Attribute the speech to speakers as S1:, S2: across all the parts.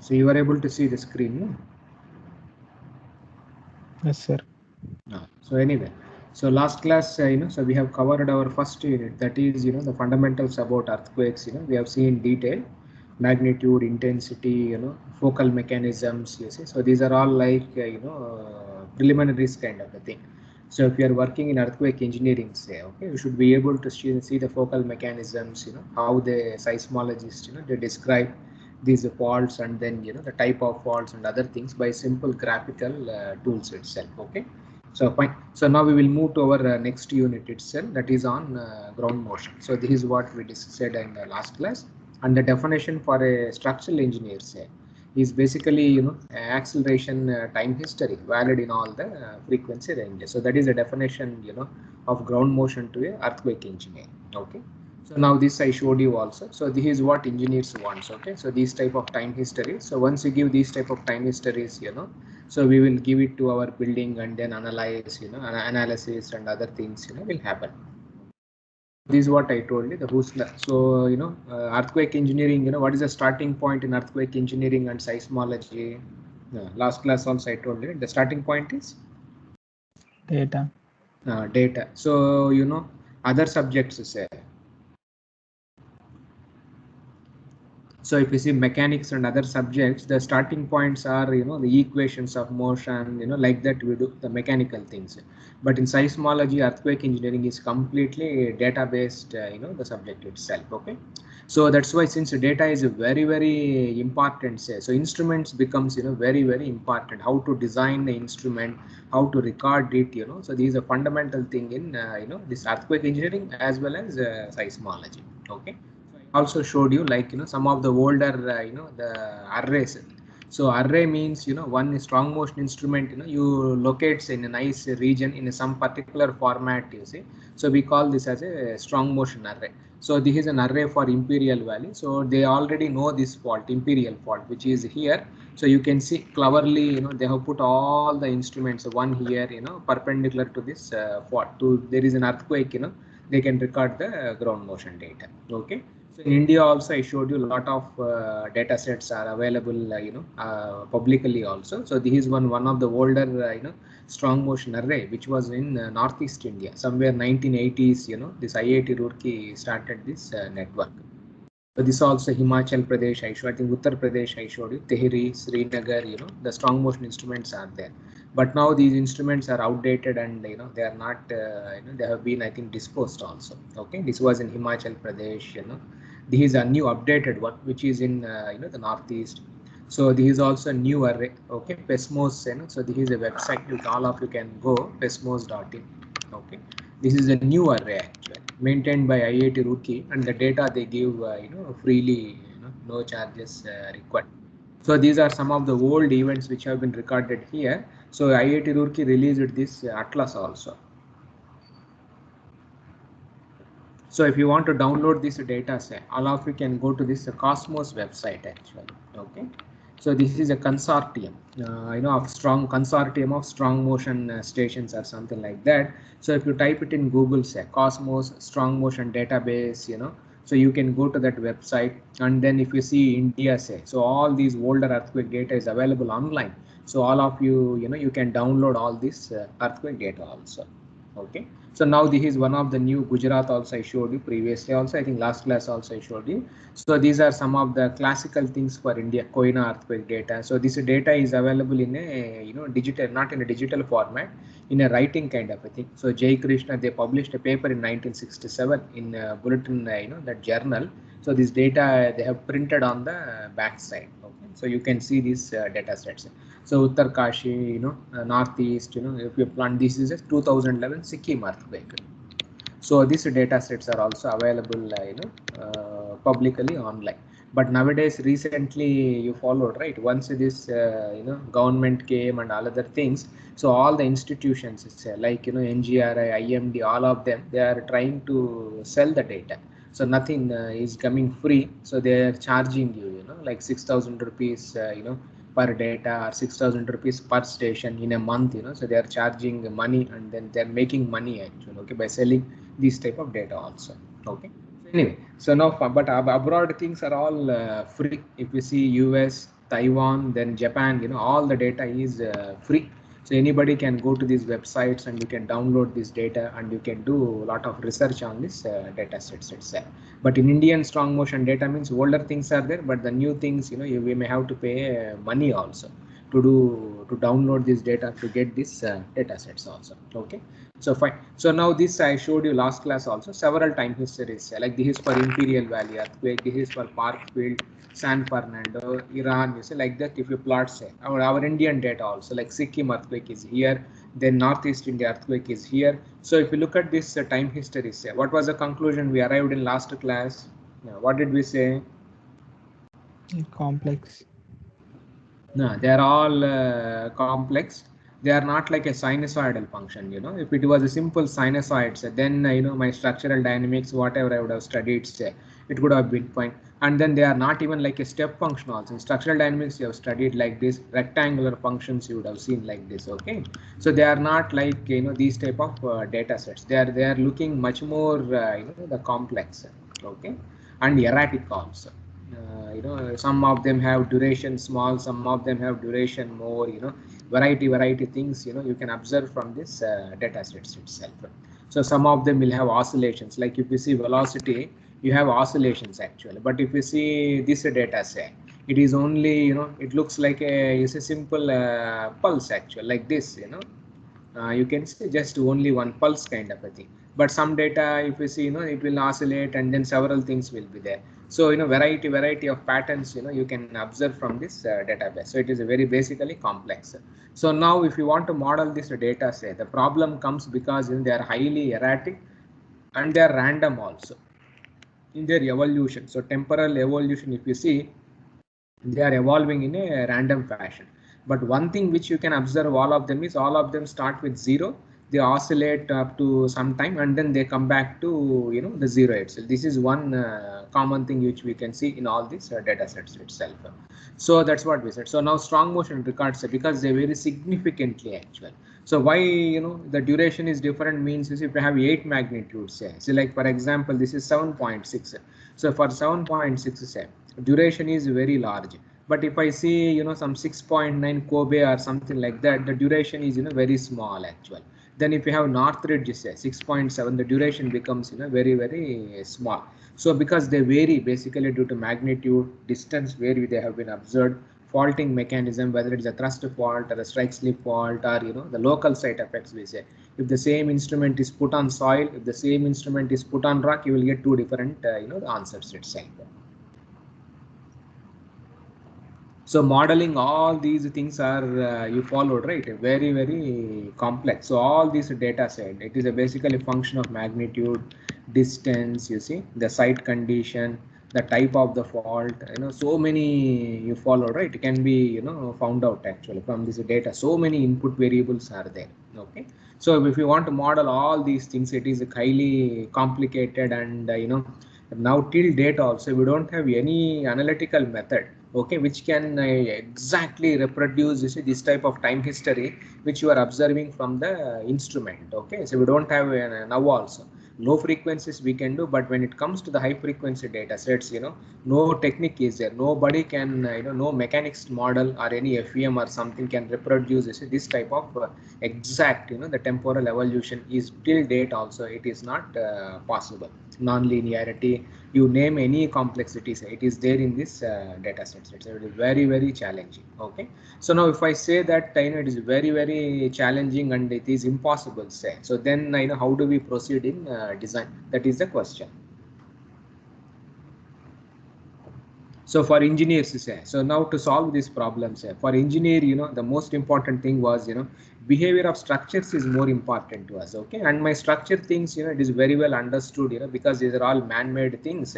S1: So you are able to see the screen, no?
S2: Yes, sir.
S1: So anyway, so last class, so we have covered our first unit, that is, the fundamentals about earthquakes. We have seen detail, magnitude, intensity, focal mechanisms. You see, so these are all like preliminaries kind of a thing. So if you are working in earthquake engineering, say, okay, you should be able to see the focal mechanisms. How the seismologists, they describe these faults, and then the type of faults and other things by simple graphical tools itself. Okay. So fine. So now we will move to our next unit itself, that is on ground motion. So this is what we discussed in the last class, and the definition for a structural engineer say is basically acceleration time history valid in all the frequency ranges. So that is the definition of ground motion to a earthquake engineer. Okay. So now this I showed you also. So this is what engineers want. Okay. So these type of time histories. So once you give these type of time histories, so we will give it to our building and then analyze, analysis and other things, will happen. This is what I told you, the Husler. So, earthquake engineering, what is the starting point in earthquake engineering and seismology? Last class also I told you, the starting point is
S2: Data.
S1: data. So, other subjects say. So if you see mechanics and other subjects, the starting points are, the equations of motion, like that we do the mechanical things. But in seismology, earthquake engineering is completely data based, the subject itself. Okay. So that's why, since data is a very, very important, say, so instruments becomes, very, very important. How to design the instrument, how to record it, so these are fundamental thing in, this earthquake engineering as well as seismology. Okay. Also showed you, like, some of the older the arrays. So array means, one strong motion instrument, you locates in a nice region in some particular format, you see. So we call this as a strong motion array. So this is an array for imperial valley. So they already know this fault, imperial fault, which is here. So you can see cleverly, they have put all the instruments, one here, perpendicular to this fault. To there is an earthquake, they can record the ground motion data. Okay. So in India also, I showed you a lot of data sets are available, publicly also. So this is one of the older, strong motion array, which was in Northeast India, somewhere 1980s. This IIT Roorkee started this network. So this also Himachal Pradesh, I think Uttar Pradesh, I showed you, Tehri, Srinagar, the strong motion instruments are there. But now these instruments are outdated, and they are not, they have been, I think, disposed also. Okay, this was in Himachal Pradesh. This is a new updated one, which is in the Northeast. So this is also a new array. Okay, Pesmos. So this is a website which all of you can go, pesmos.in. Okay, this is a new array actually, maintained by IIT Roorkee, and the data they give, freely, no charges required. So these are some of the old events which have been recorded here. So IIT Roorkee released this atlas also. So if you want to download this data set, all of you can go to this Cosmos website actually. Okay. So this is a consortium, of strong consortium of strong motion stations or something like that. So if you type it in Google, say Cosmos strong motion database, so you can go to that website, and then if you see India, say, so all these older earthquake data is available online. So all of you, you can download all this earthquake data also. Okay. So now this is one of the new Gujarat also I showed you previously also, I think last class also I showed you. So these are some of the classical things for India, Koina earthquake data. So this data is available in a, digital, not in a digital format, in a writing kind of a thing. So Jay Krishna, they published a paper in 1967 in Bulletin, that journal. So this data they have printed on the back side. Okay. So you can see these data sets. So Uttarkashi, Northeast, if you plant, this is a 2011 Sikkim earthquake. So these data sets are also available, publicly online. But nowadays, recently you followed, right? Once this, government came and all other things, so all the institutions, like, NGRI, IMD, all of them, they are trying to sell the data. So nothing is coming free. So they are charging you, like 6,000 rupees, per data, or 6,000 rupees per station in a month. So they are charging money, and then they are making money actually. Okay, by selling these type of data also. Okay. So anyway, so now, but abroad things are all free. If you see US, Taiwan, then Japan, you know, all the data is free. So anybody can go to these websites and you can download this data and you can do a lot of research on this data sets itself. But in Indian strong motion data means older things are there, but the new things, you know, we may have to pay money also to download this data to get this data sets also. Okay, so fine. So now this I showed you last class also several time histories, like this is for Imperial Valley earthquake, this is for Parkfield, San Fernando, Iran, you see, like that. If you plot, say our Indian data also, like Sikkim earthquake is here, then Northeast India earthquake is here. So if you look at this time history, say what was the conclusion we arrived in last class? What did we say?
S2: Complex.
S1: No, they are all complex. They are not like a sinusoidal function. You know, if it was a simple sinusoid, say, then you know, my structural dynamics, whatever I would have studied, say, it could have been fine. And then they are not even like a step function also. In structural dynamics, you have studied like this, rectangular functions you would have seen like this. Okay, so they are not like, you know, these type of data sets. They are looking much more you know, the complex. Okay, and erratic also. You know, some of them have duration small, some of them have duration more, you know, variety things, you know, you can observe from this data sets itself. So some of them will have oscillations, like if you see velocity, you have oscillations actually, but if you see this data set, it is only, you know, it looks like it's a simple pulse actually, like this, you know, you can see just only one pulse kind of a thing. But some data, if you see, you know, it will oscillate and then several things will be there. So, you know, variety of patterns, you know, you can observe from this database. So it is a very basically complex. So now if you want to model this data set, the problem comes because, you know, they are highly erratic and they are random also in their evolution. So temporal evolution, if you see, they are evolving in a random fashion. But one thing which you can observe all of them is all of them start with zero, they oscillate up to some time and then they come back to, you know, the zero itself. This is one common thing which we can see in all these data sets itself. So that's what we said. So now strong motion records, because they vary significantly actually. So why, you know, the duration is different means is if you have 8 magnitudes, say, so like for example this is 7.6. So for 7.6, say, duration is very large. But if I see, you know, some 6.9 Kobe or something like that, the duration is, you know, very small actually. Then if you have Northridge, say 6.7, the duration becomes, you know, very small. So because they vary basically due to magnitude, distance where they have been observed, faulting mechanism, whether it is a thrust fault or a strike slip fault, or, you know, the local site effects we say. If the same instrument is put on soil, if the same instrument is put on rock, you will get two different you know, the answers itself. So modeling all these things are you followed, right? Very complex. So all these data set, it is a basically function of magnitude, distance, you see, the site condition, the type of the fault, you know, so many you follow, right? It can be, you know, found out actually from this data. So many input variables are there. Okay, so if you want to model all these things, it is highly complicated, and you know, now till date also we don't have any analytical method, okay, which can exactly reproduce, you see, this type of time history which you are observing from the instrument. Okay, so we don't have now also low frequencies we can do, but when it comes to the high frequency data sets, you know, no technique is there, nobody can you know, no mechanics model or any FEM or something can reproduce, you see, this type of exact, you know, the temporal evolution is till date also it is not possible. Non-linearity, you name any complexities, it is there in this data sets. It is very challenging. Okay, so now if I say that, you know, it is very challenging and it is impossible, say, so then, you know, how do we proceed in design? That is the question. So for engineers, say, so now to solve this problem, say, for engineer, you know, the most important thing was, you know, behavior of structures is more important to us. Okay, and my structure things, you know, it is very well understood, you know, because these are all man-made things.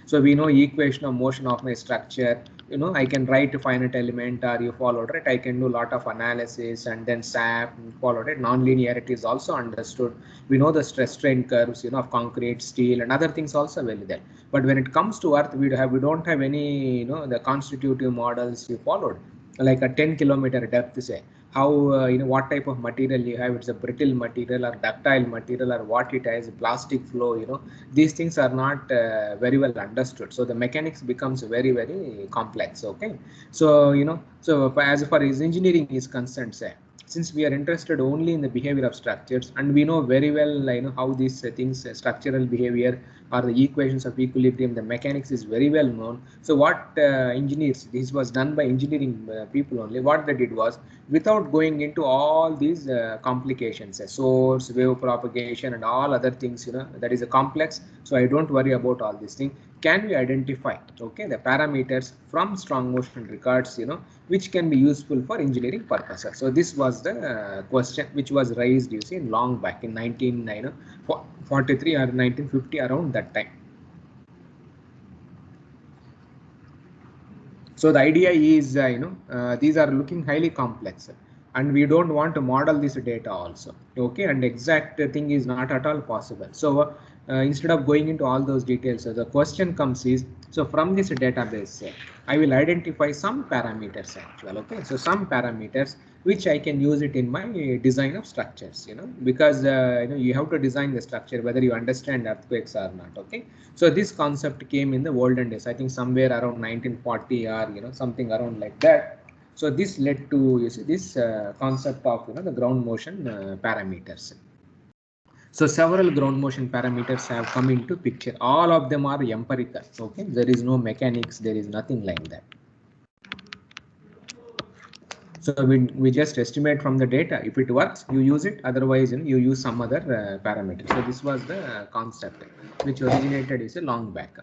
S1: So we know equation of motion of my structure, you know, I can write a finite element, or you followed, right? I can do a lot of analysis and then SAP followed it. Non-linearity is also understood. We know the stress strain curves, you know, of concrete, steel, and other things also well there. But when it comes to earth, we don't have any, you know, the constitutive models you followed. like a 10-kilometer depth, say how what type of material you have, it's a brittle material or ductile material or what it has, plastic flow, these things are not very well understood, so the mechanics becomes very very complex. Okay, so so as far as engineering is concerned, say since we are interested only in the behavior of structures and we know very well how these things, structural behavior or the equations of equilibrium, the mechanics is very well known. So what engineers, this was done by engineering people only, what they did was, without going into all these complications, source, wave propagation and all other things, that is a complex, so I don't worry about all these things. Can we identify, okay, the parameters from strong motion records, which can be useful for engineering purposes? So this was the question which was raised, you see, long back in 1943 or 1950, around that time. So the idea is, these are looking highly complex and we don't want to model this data also. Okay, and exact thing is not at all possible. So instead of going into all those details, the question comes is, so from this database, I will identify some parameters actual. Okay, so some parameters which I can use it in my design of structures, because you have to design the structure whether you understand earthquakes or not. Okay, so this concept came in the olden days, I think somewhere around 1940 or something around like that. So this led to, you see, this concept of the ground motion parameters. So several ground motion parameters have come into picture. All of them are empirical. Okay, there is no mechanics, there is nothing like that. So we just estimate from the data. If it works, you use it. Otherwise, you use some other parameter. So this was the concept which originated is a long back.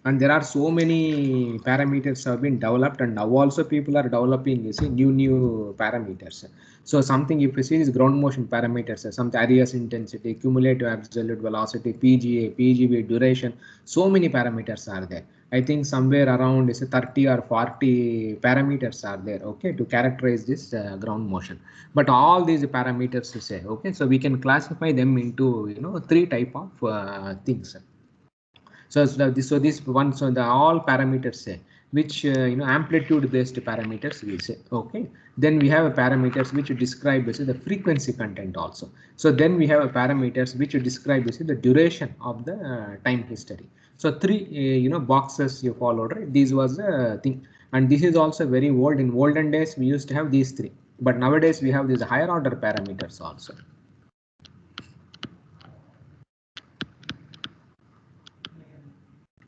S1: And there are so many parameters have been developed, and now also people are developing, you see, new parameters. So something, if you see, is ground motion parameters, some Arias intensity, cumulative absolute velocity, PGA, PGV, duration. So many parameters are there. I think somewhere around is 30 or 40 parameters are there, okay, to characterize this ground motion. But all these parameters to say, okay, so we can classify them into three type of things. So this one, so the all parameters say, which amplitude based parameters we say. Okay, then we have a parameters which describe the frequency content also. So then we have a parameters which describe the duration of the time history. So three boxes you followed, right? This was a thing, and this is also very old. In olden days we used to have these three, but nowadays we have these higher order parameters also.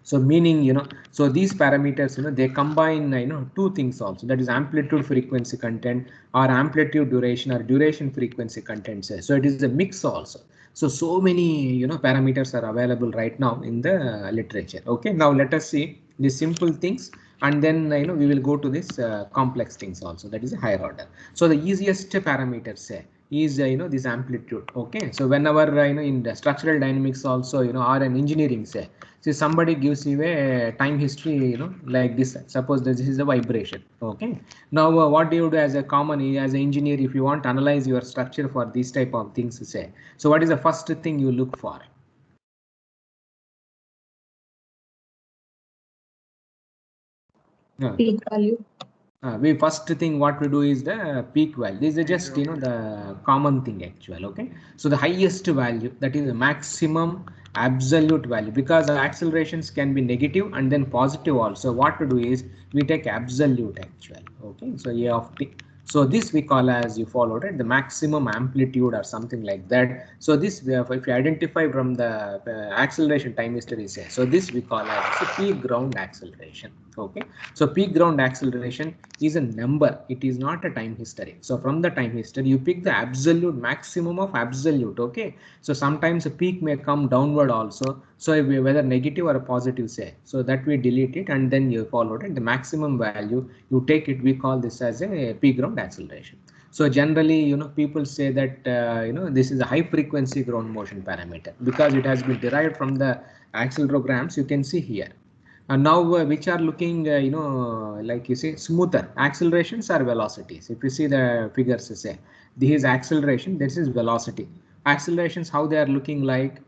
S1: So meaning, so these parameters, they combine, two things also, that is amplitude frequency content or amplitude duration or duration frequency content. So it is a mix also. So many, parameters are available right now in the literature. Okay, now let us see the simple things, and then, we will go to this complex things also, that is a higher order. So the easiest parameter, say, is this amplitude. Okay, so whenever in the structural dynamics also, or an engineering, say, see somebody gives you a time history, like this, suppose this is a vibration. Okay, now what do you do as a common, as an engineer, if you want to analyze your structure for these type of things, say, so what is the first thing you look for?
S3: Peak value.
S1: We first thing what we do is the peak value. This is just the common thing actual. Okay, so the highest value, that is the maximum absolute value, because the accelerations can be negative and then positive also. What to do is we take absolute actual. Okay, so A of t. So this we call as, you followed it, the maximum amplitude or something like that. So this if you identify from the acceleration time history, say, so this we call as peak ground acceleration. Okay, so peak ground acceleration is a number, it is not a time history. So from the time history you pick the absolute maximum of absolute. Okay, so sometimes a peak may come downward also, so if whether negative or positive, say, so that we delete it and then you followed it, the maximum value you take it, we call this as a peak ground acceleration. So generally, people say that this is a high frequency ground motion parameter because it has been derived from the accelerometers you can see here. And now which are looking, like you say, smoother accelerations or velocities. If you see the figures, say, this is acceleration, this is velocity. Accelerations, how they are looking like?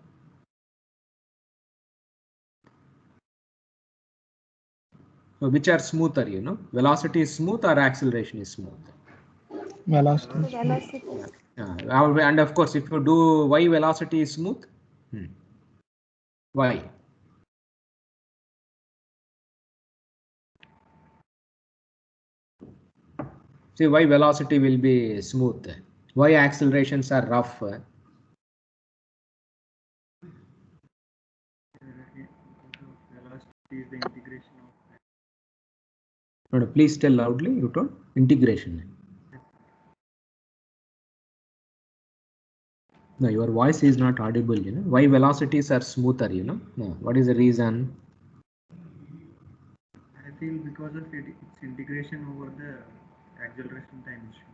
S1: So which are smoother, you know, velocity is smooth or acceleration is smooth?
S2: Velocity.
S3: Velocity.
S1: And of course, if you do, why velocity is smooth? Why? See, why velocity will be smooth? Why accelerations are rough?
S4: Velocity is the integration of.
S1: No, please tell loudly. You told integration. No, your voice is not audible. You know why velocities are smoother? You know, no. What is the reason?
S4: I feel because of its integration over the acceleration time issue.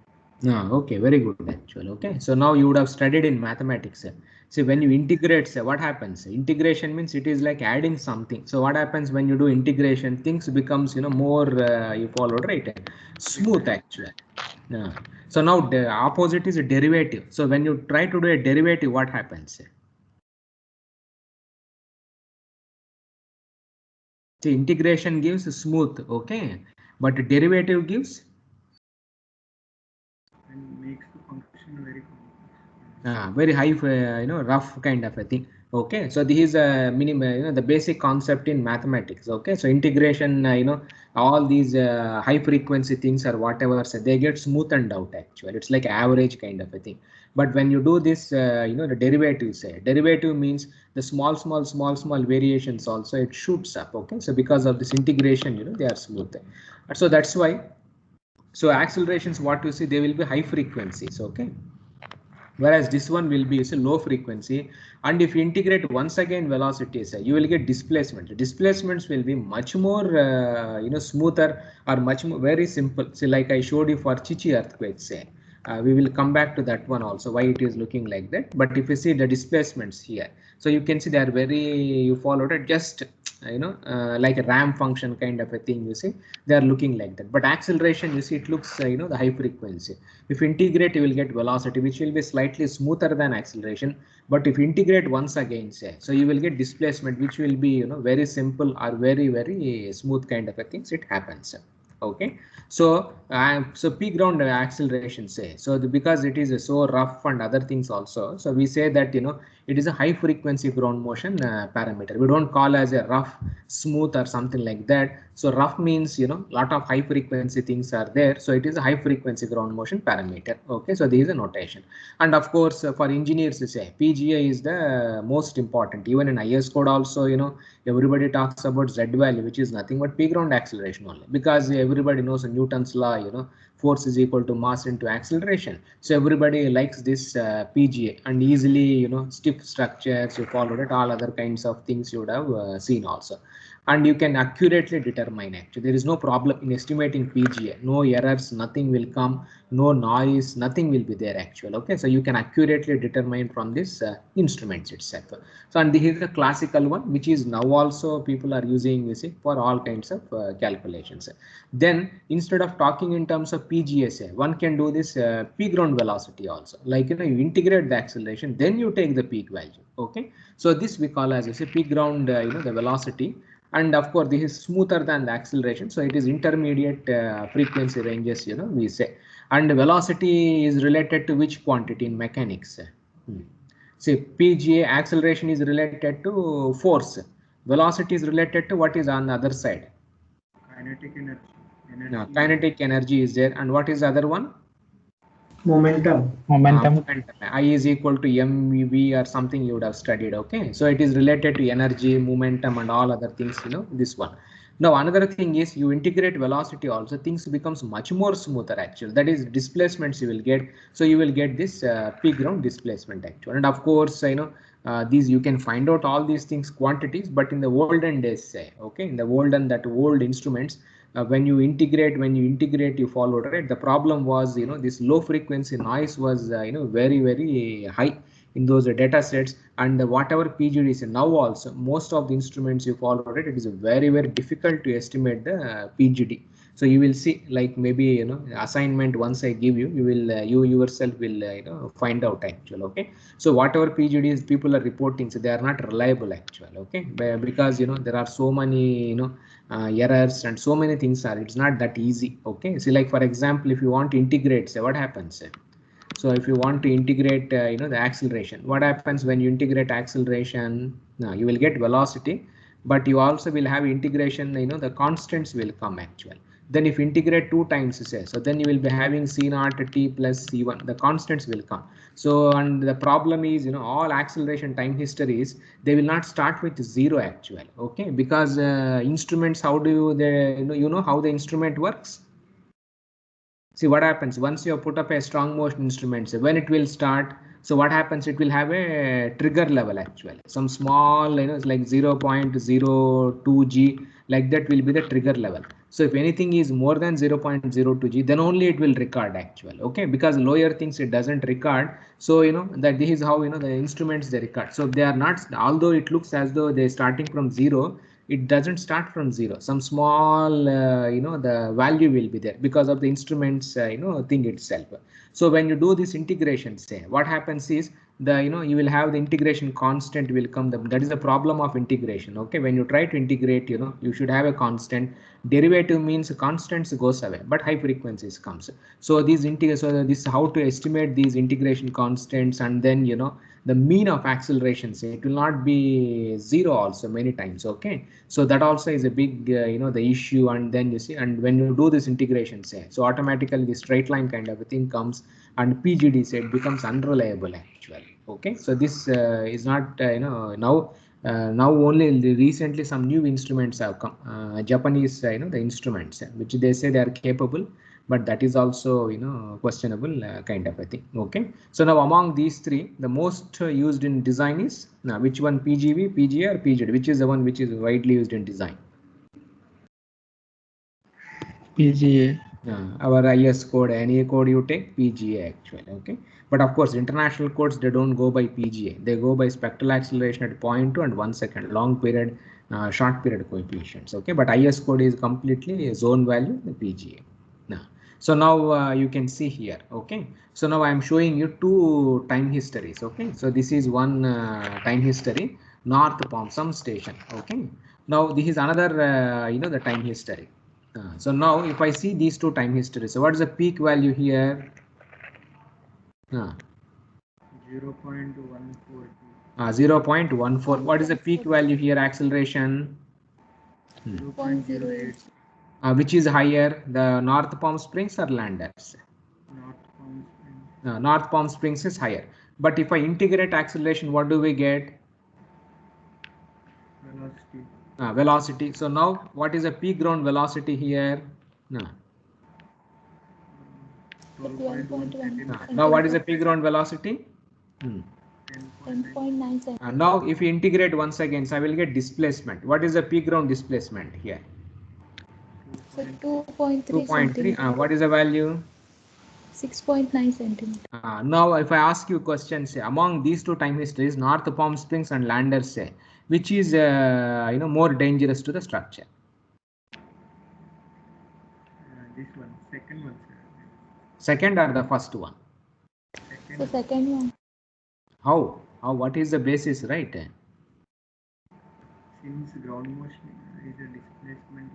S1: No, okay, very good actually. Okay, so now you would have studied in mathematics. See, when you integrate, what happens? Integration means it is like adding something. So what happens when you do integration? Things becomes, you know, more you followed, right? Smooth actually. Yeah. So now the opposite is a derivative. So when you try to do a derivative, what happens? See, integration gives smooth, okay, but derivative gives
S4: And makes the function very
S1: very high, you know, rough kind of a thing. Okay, so this is a minimum, you know, the basic concept in mathematics. Okay, so integration, you know, all these high frequency things or whatever, so they get smoothened out actually. It's like average kind of a thing. But when you do this, you know, the derivatives, derivative means the small variations also it shoots up. Okay, so because of this integration, you know, they are smooth. So that's why. So accelerations, what you see, they will be high frequencies. Okay, whereas this one will be a low frequency. And if you integrate once again velocities, you will get displacement. Displacements will be much more you know, smoother or much more very simple. So like I showed you for Chichi earthquake, say we will come back to that one also, why it is looking like that. But if you see the displacements here, so you can see they are very, you followed it just you know like a ramp function kind of a thing. You see they are looking like that. But acceleration, you see it looks you know, the high frequency. If you integrate, you will get velocity which will be slightly smoother than acceleration. But if you integrate once again, say, so you will get displacement which will be, you know, very simple or very smooth kind of a things. It happens. Okay, so so p ground acceleration, say, so because it is so rough and other things also, so we say that, you know, it is a high frequency ground motion parameter. We don't call as a rough, smooth or something like that. So rough means, you know, lot of high frequency things are there, so it is a high frequency ground motion parameter. Okay, so this is a notation. And of course for engineers, to say PGA is the most important. Even in IS code also, you know, everybody talks about Z value, which is nothing but p ground acceleration only, because everybody knows Newton's law, you know, force is equal to mass into acceleration. So everybody likes this PGA, and easily, you know, stiff structures you followed it, all other kinds of things you would have seen also. And you can accurately determine, actually there is no problem in estimating PGA, no errors, nothing will come, no noise, nothing will be there actually. Okay, so you can accurately determine from this instruments itself. So, and this is the classical one which is now also people are using, you see, for all kinds of calculations. Then instead of talking in terms of PGSA, one can do this p ground velocity also, like, you know, you integrate the acceleration, then you take the peak value. Okay, so this we call as, you see, p ground you know, the velocity. And of course this is smoother than the acceleration, so it is intermediate frequency ranges, you know, we say. And velocity is related to which quantity in mechanics? See, PGA acceleration is related to force, velocity is related to what is on the other side?
S4: kinetic energy.
S1: Now, kinetic energy is there, and what is the other one?
S2: Momentum.
S1: Momentum. I is equal to mv or something you would have studied. Okay, so it is related to energy, momentum, and all other things, you know, this one. Now another thing is, you integrate velocity also, things becomes much more smoother actually. That is displacements you will get. So you will get this p ground displacement actually. And of course, you know, these you can find out all these things quantities, but in the olden days, say, okay, in the olden, that old instruments, when you integrate you followed, right? The problem was, you know, this low frequency noise was you know, very high in those data sets. And whatever PGD is now also, most of the instruments you follow, right, it is very difficult to estimate the PGD. So you will see, like maybe assignment once I give you, you will you yourself will find out actual. Okay, so whatever PGDs people are reporting, so they are not reliable actual. Okay, because there are so many errors and so many things are, it's not that easy. Okay, so like for example, if you want to integrate, say what happens. So if you want to integrate the acceleration, what happens when you integrate acceleration? Now you will get velocity, but you also will have integration, the constants will come actual. Then if integrate 2 times, say, so then you will be having C0 t plus C1, the constants will come. So, and the problem is, all acceleration time histories, they will not start with 0 actual. Okay, because instruments, how do you how the instrument works? See what happens once you put up a strong motion instrument, so when it will start, so what happens, it will have a trigger level actually, some small, it's like 0.02 g, like that will be the trigger level. So if anything is more than 0.02 g, then only it will record actually. Okay, because lower things it doesn't record. So that this is how the instruments they record. So they are not, although it looks as though they're starting from 0, it doesn't start from 0. Some small the value will be there because of the instruments thing itself. So when you do this integration, say what happens is the you will have the integration constant will come. That is the problem of integration. Okay, when you try to integrate, you should have a constant. Derivative means constants goes away, but high frequencies comes. So these so this how to estimate these integration constants, and then the mean of acceleration, say it will not be 0 also many times. Okay, so that also is a big the issue. And then you see, and when you do this integration, say, so automatically the straight line kind of a thing comes, and PGD, say, it becomes unreliable actually. Okay, so this is not now only recently some new instruments have come, Japanese the instruments, which they say they are capable, but that is also questionable kind of a thing. Okay, so now among these three, the most used in design is now which one, PGV, PGA, or PGD? Which is the one which is widely used in design?
S2: PGA.
S1: Our IS code, any code you take, PGA actually. Okay, but of course international codes, they don't go by PGA, they go by spectral acceleration at 0.2 and 1 second, long period, short period coefficients. Okay, but IS code is completely zone value, the PGA. Now, so now you can see here. Okay, so now I am showing you 2 time histories. Okay, so this is one time history, North Pomsum station. Okay, now this is another the time history. So now if I see these 2 time histories, so what is the peak value here?
S4: 0.14.
S1: 0.14. What is the peak value here? Acceleration?
S4: 0.08.
S1: Which is higher, the North Palm Springs or Landers?
S4: North Palm Springs.
S1: North Palm Springs is higher. But if I integrate acceleration, what do we get?
S4: Velocity.
S1: Velocity. So now what is the peak ground velocity here?
S4: 12.1.
S1: Now what is the peak ground velocity?
S3: 10.9.
S1: Now if you integrate once again, so I will get displacement. What is the peak ground displacement here?
S3: So 2.3
S1: 2.3. What is the value?
S3: 6.9 centimeter.
S1: Now if I ask you questions, say among these 2 time histories, North Palm Springs and Landers, say which is more dangerous to the structure?
S4: This one, second one, sir.
S1: Second or the first one?
S3: So second one.
S1: How? What is the basis, right?
S4: Since ground motion is a displacement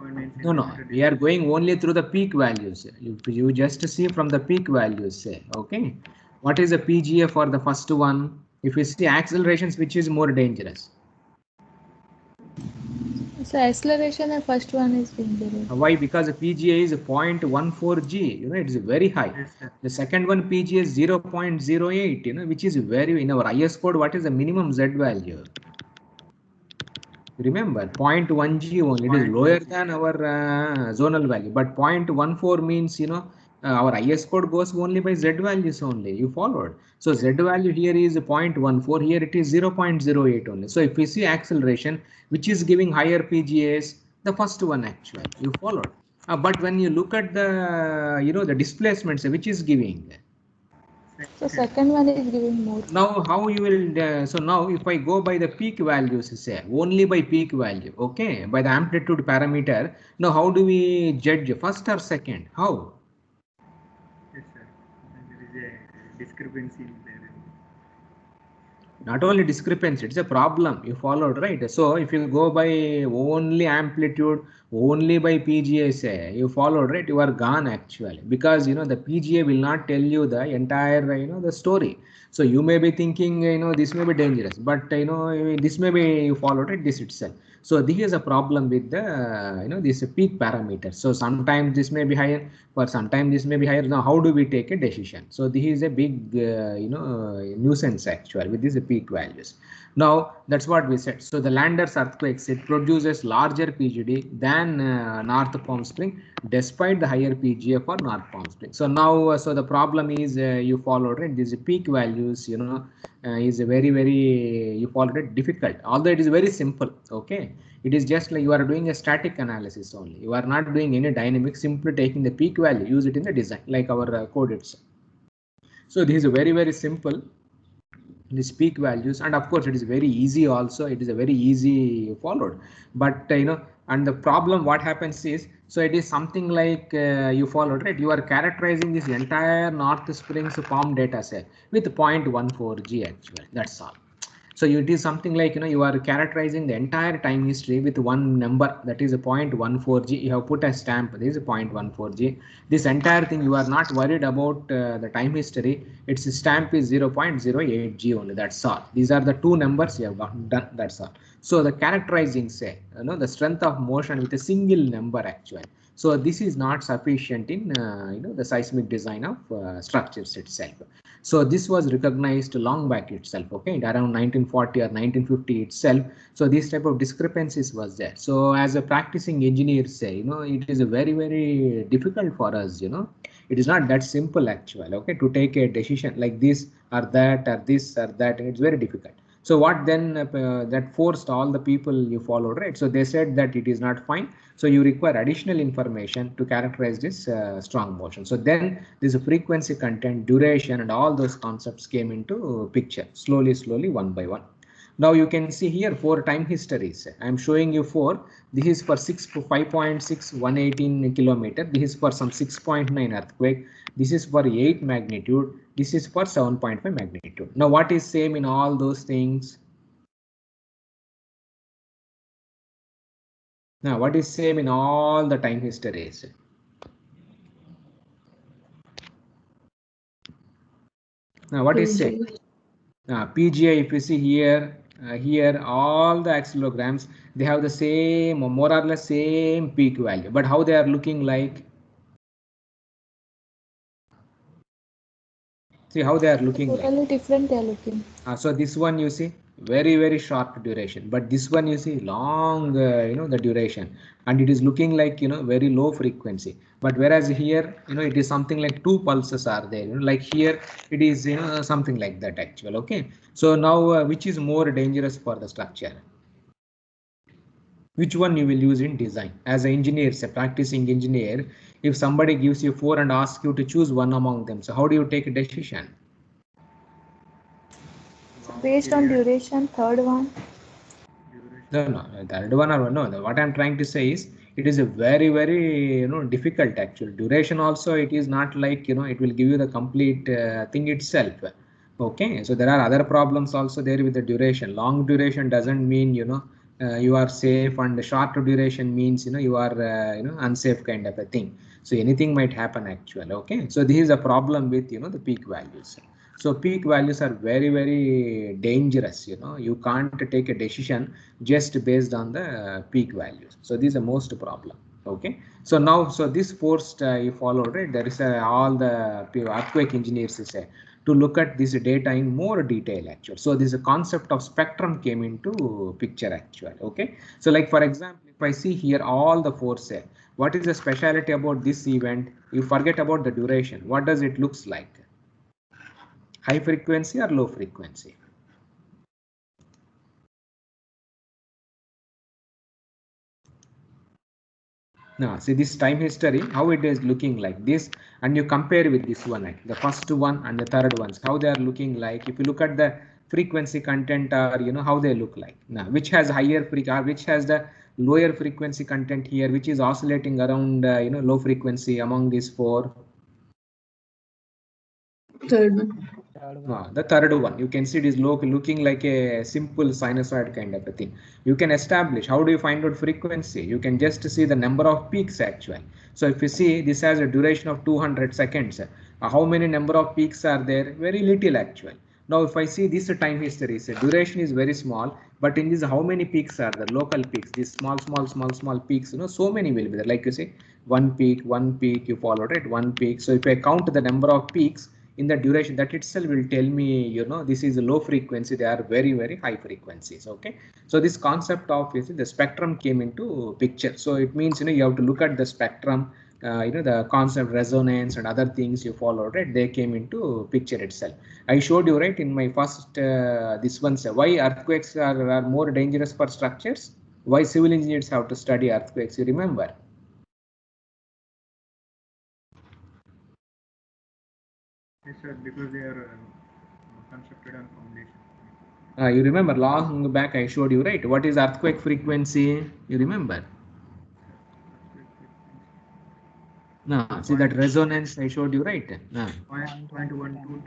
S4: loading, 6.9
S1: No, we are going only through the peak values. You just see from the peak values, say. Okay, what is the PGA for the first one? If you see accelerations, which is more dangerous?
S3: So acceleration, the first one is dangerous.
S1: Why? Because the PGA is 0.14 g. It's very high.
S4: Yes, sir.
S1: The second one, PGA is 0.08. Which is very, in our IS code, what is the minimum Z value? Remember, 0.1 g only. It is lower than our zonal value, but 0.14 means our IS code goes only by Z values only. You followed. So Z value here is 0.14. Here it is 0.08 only. So if we see acceleration, which is giving higher PGAs, the first one actually. You followed. But when you look at the the displacements, which is giving
S3: So second one is giving more.
S1: Now how you will so now if I go by the peak values, say only by peak value, okay, by the amplitude parameter. Now how do we judge first or second? How?
S4: Yes, sir. There is a discrepancy in there.
S1: Not only discrepancy, it's a problem you followed, right? So if you go by only amplitude, only by PGA, say you followed, right, you are gone actually, because you know the PGA will not tell you the entire, you know, the story. So you may be thinking, you know, this may be dangerous, but you know this may be you followed it, this itself. So this is a problem with the you know, this peak parameter. So sometimes this may be higher, but sometimes this may be higher. Now how do we take a decision? So this is a big you know, nuisance actually with these peak values. Now that's what we said. So the Landers earthquakes, it produces larger PGD than North Palm Spring, despite the higher PGA for North Palm Spring. So now so the problem is you followed it. These peak values, you know, is a very you followed it difficult. Although it is very simple. Okay, it is just like you are doing a static analysis only. You are not doing any dynamic. Simply taking the peak value, use it in the design, like our code itself. So this is a very simple, these peak values, and of course it is very easy also. It is a very easy followed, but you know, and the problem what happens is, so it is something like you followed, right, you are characterizing this entire North Springs palm data set with 0.14G actually, that's all. So it is something like, you know, you are characterizing the entire time history with one number, that is a 0.14G. You have put a stamp, this is a 0.14G. This entire thing you are not worried about the time history. Its stamp is 0.08G only, that's all. These are the two numbers you have got done, that's all. So the characterizing, say, you know, the strength of motion with a single number actually. So this is not sufficient in you know, the seismic design of structures itself. So this was recognized long back itself, okay, around 1940 or 1950 itself. So this type of discrepancies was there. So as a practicing engineer, say, you know, it is very difficult for us, you know, it is not that simple actually, okay, to take a decision like this or that or this or that. It's very difficult. So what then that forced all the people you followed, right? So they said that it is not fine. So you require additional information to characterize this strong motion. So then this frequency, content, duration, and all those concepts came into picture slowly, one by one. Now you can see here 4 time histories. I am showing you 4. This is for 5.6, 118 kilometer. This is for some 6.9 earthquake. This is for 8 magnitude. This is for 7.5 magnitude. Now what is same in all those things? Now what is same in all the time histories? Now what is same? PGI, if you see here, here all the accelegrams, they have the same, or more or less same peak value, but how they are looking like? See how they are looking
S3: Totally
S1: like.
S3: different they are looking.
S1: So this one you see very short duration, but this one you see long, you know, the duration, and it is looking like, you know, very low frequency. But whereas here, you know, it is something like 2 pulses are there, you know, like here it is, you know, something like that actual. Okay, so now which is more dangerous for the structure? Which one you will use in design? As an engineer, say practicing engineer, if somebody gives you 4 and asks you to choose one among them, so how do you take a decision?
S3: So based on duration, third one.
S1: No, third one or no. What I'm trying to say is, it is a very, you know, difficult actual duration. Also, it is not like, you know, it will give you the complete thing itself. Okay, so there are other problems also there with the duration. Long duration doesn't mean, you know, you are safe, and the short duration means, you know, you are you know, unsafe kind of a thing. So anything might happen actually. Okay, so this is a problem with, you know, the peak values. So peak values are very dangerous. You know, you can't take a decision just based on the peak values. So this is the most problem. Okay, so now, so this forced you followed, right? There is all the earthquake engineers say to look at this data in more detail actually. So this concept of spectrum came into picture actually. Okay, so like for example, if I see here all the 4 say, what is the specialty about this event? You forget about the duration. What does it looks like? High frequency or low frequency? Now, see this time history, how it is looking like this, and you compare with this one, like the first one and the third ones, how they are looking like. If you look at the frequency content, or how they look like. Now, which has higher frequency, which has the lower frequency content here, which is oscillating around low frequency among these four.
S2: Third one.
S1: The third one, you can see it is looking like a simple sinusoid kind of a thing. You can establish, how do you find out frequency? You can just see the number of peaks actually. So if you see this has a duration of 200 seconds, how many number of peaks are there? Very little actually. Now if I see this time history, so duration is very small, but in this how many peaks are there? Local peaks, these small peaks, so many will be there. Like you say, one peak, you followed it, one peak. So if I count the number of peaks in the duration, that itself will tell me, this is a low frequency, they are very high frequencies. Okay, so this concept of the spectrum came into picture. So it means you have to look at the spectrum, the concept resonance and other things you followed, right? They came into picture itself. I showed you, right, in my first this one, why earthquakes are more dangerous for structures, why civil engineers have to study earthquakes, you remember?
S4: Yes, sir, because they are constructed on foundation.
S1: You remember long back I showed you, right? What is earthquake frequency? You remember? No, see that resonance I showed you, right?
S4: 0.1 to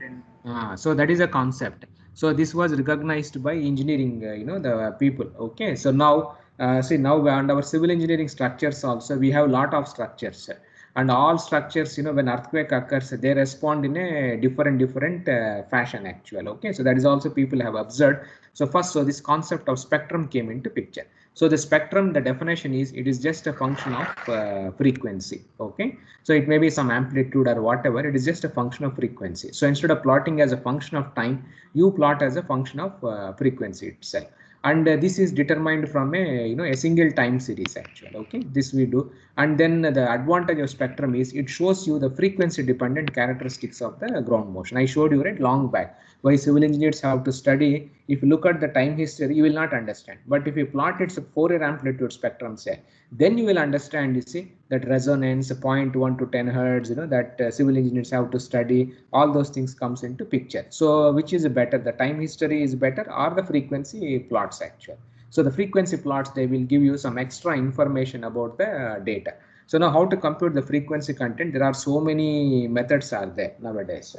S4: 10.
S1: So that is a concept. So this was recognized by engineering, the people. Okay, so now see now and our civil engineering structures also, we have a lot of structures, and all structures, when earthquake occurs, they respond in a different fashion actually. Okay, so that is also people have observed. So first, so this concept of spectrum came into picture. So the spectrum, the definition is, it is just a function of frequency. Okay, so it may be some amplitude or whatever, it is just a function of frequency. So instead of plotting as a function of time, you plot as a function of frequency itself. And this is determined from a single time series actually. Okay, this we do. And then the advantage of spectrum is it shows you the frequency dependent characteristics of the ground motion. I showed you, right, long back, why civil engineers have to study. If you look at the time history, you will not understand. But if you plot its Fourier amplitude spectrum, say, then you will understand, you see, that resonance 0.1 to 10 hertz, that civil engineers have to study. All those things comes into picture. So which is better, the time history is better or the frequency plots actually? So the frequency plots, they will give you some extra information about the data. So now how to compute the frequency content? There are so many methods are there nowadays.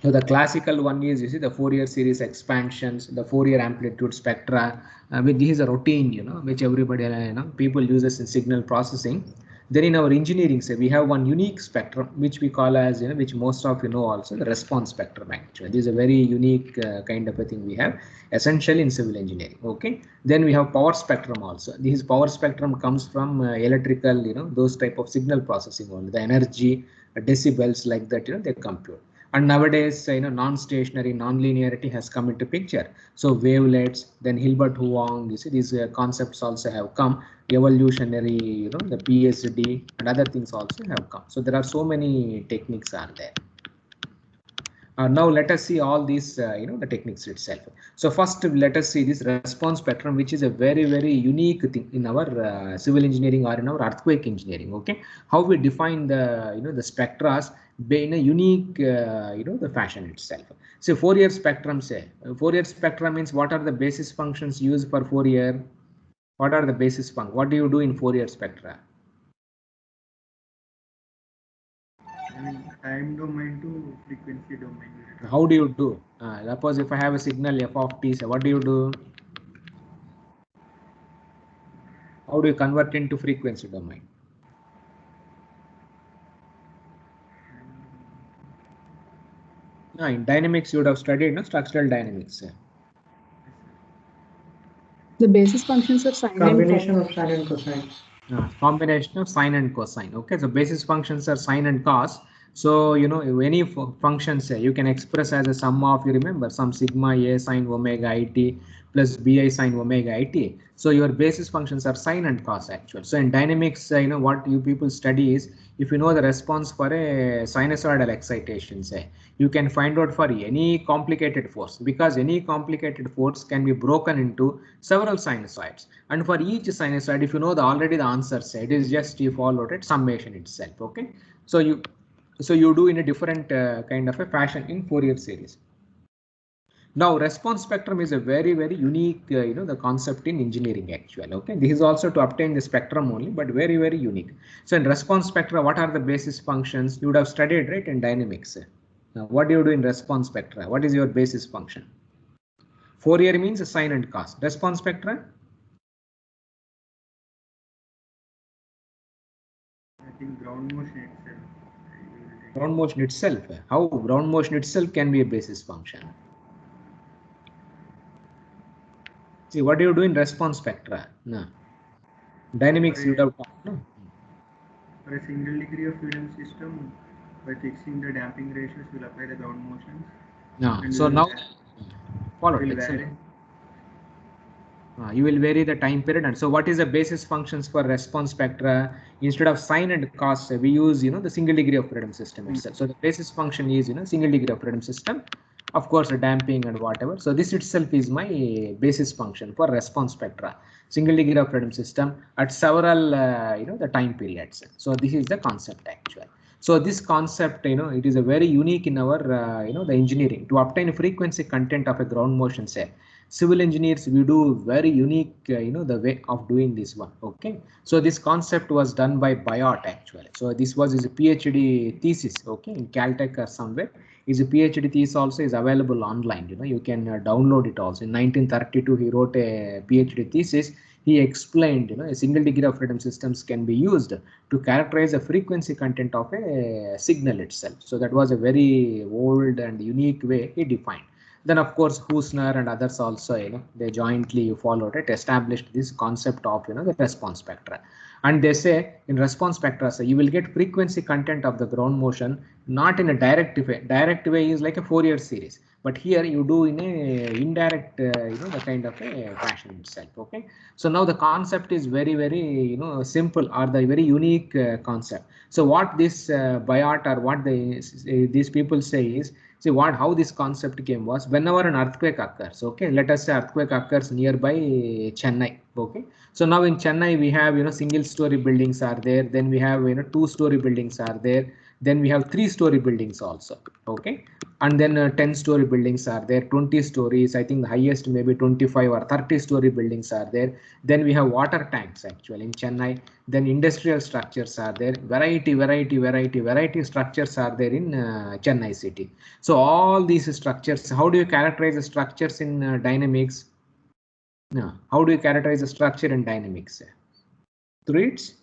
S1: So the classical one is, you see, the Fourier series expansions, the Fourier amplitude spectra, which is a routine, which everybody, people uses in signal processing. Then in our engineering, say, we have one unique spectrum, which we call as, which most of you know also, the response spectrum actually. This is a very unique kind of a thing we have, essentially in civil engineering. Okay. Then we have power spectrum also. This power spectrum comes from electrical, those type of signal processing only. The energy, decibels like that, they compute. And nowadays, non-stationary, non-linearity has come into picture. So wavelets, then Hilbert Huang, you see, these concepts also have come. Evolutionary, the PSD and other things also have come. So there are so many techniques are there. Now let us see all these, the techniques itself. So first, let us see this response spectrum, which is a very unique thing in our civil engineering or in our earthquake engineering. Okay, how we define the, the spectras in a unique, the fashion itself. So Fourier spectrum, say, Fourier spectrum means what are the basis functions used for Fourier? What are the basis functions? What do you do in Fourier spectra?
S4: I mean, time domain to frequency domain.
S1: How do you do? Suppose if I have a signal f of t, so what do you do? How do you convert into frequency domain? No, in dynamics you would have studied, structural dynamics.
S2: The basis functions are sine
S5: Combination of sine and cosine.
S1: Combination of sine and cosine. Okay, so basis functions are sine and cos. So, you know, any functions you can express as a sum of, you remember, some sigma a sine omega it plus bi sine omega it. So your basis functions are sine and cos actual. So in dynamics, you know, what you people study is, if you know the response for a sinusoidal excitation, say, you can find out for any complicated force, because any complicated force can be broken into several sinusoids. And for each sinusoid, if you know already the answer, say, it is just you follow it summation itself. Okay. So you do in a different kind of a fashion in Fourier series. Now response spectrum is a very unique, you know, the concept in engineering actually. Okay, this is also to obtain the spectrum only, but very unique. So in response spectra, what are the basis functions? You would have studied, right, in dynamics. Now what do you do in response spectra? What is your basis function? Fourier means sine and cos. Response spectra?
S4: I think ground motion itself.
S1: Ground motion itself. How ground motion itself can be a basis function? See, what do you do in response spectra? No. Dynamics, you would have talked, no?
S4: For a single degree of freedom system, by fixing the damping ratios, we'll apply the ground motions.
S1: No.
S4: And
S1: So
S4: we
S1: now
S4: will
S1: follow
S4: will
S1: it.
S4: vary.
S1: You will vary the time period. And so what is the basis functions for response spectra? Instead of sine and cos, we use, you know, the single degree of freedom system itself. So the basis function is, you know, single degree of freedom system, of course, a damping and whatever. So this itself is my basis function for response spectra, single degree of freedom system at several, you know, the time periods. So this is the concept actually. So this concept, you know, it is a very unique in our, you know, the engineering to obtain frequency content of a ground motion cell. Civil engineers, we do very unique, you know, the way of doing this one. Okay, so this concept was done by Biot actually. So this was his PhD thesis. Okay, in Caltech or somewhere. His PhD thesis also is available online. You know, you can download it also. In 1932, he wrote a PhD thesis. He explained, you know, a single degree of freedom systems can be used to characterize the frequency content of a signal itself. So that was a very old and unique way he defined. Then of course Husner and others also, you know, they jointly followed it, established this concept of, you know, the response spectra. And they say in response spectra, so you will get frequency content of the ground motion not in a direct way. Direct way is like a Fourier series, but here you do in a indirect, you know, the kind of a fashion itself. Okay, so now the concept is very, you know, simple, or the very unique concept. So what this Biot or what these people say is, see what how this concept came was, whenever an earthquake occurs, okay, let us say earthquake occurs nearby Chennai. Okay, so now in Chennai we have, you know, single story buildings are there, then we have, you know, 2-story buildings are there, then we have 3-story buildings also. Okay, and then 10-story buildings are there, 20 stories, I think the highest maybe 25 or 30-story buildings are there. Then we have water tanks actually in Chennai. Then industrial structures are there, variety structures are there in Chennai city. So all these structures, how do you characterize the structures in dynamics? No, how do you characterize the structure in dynamics? Through its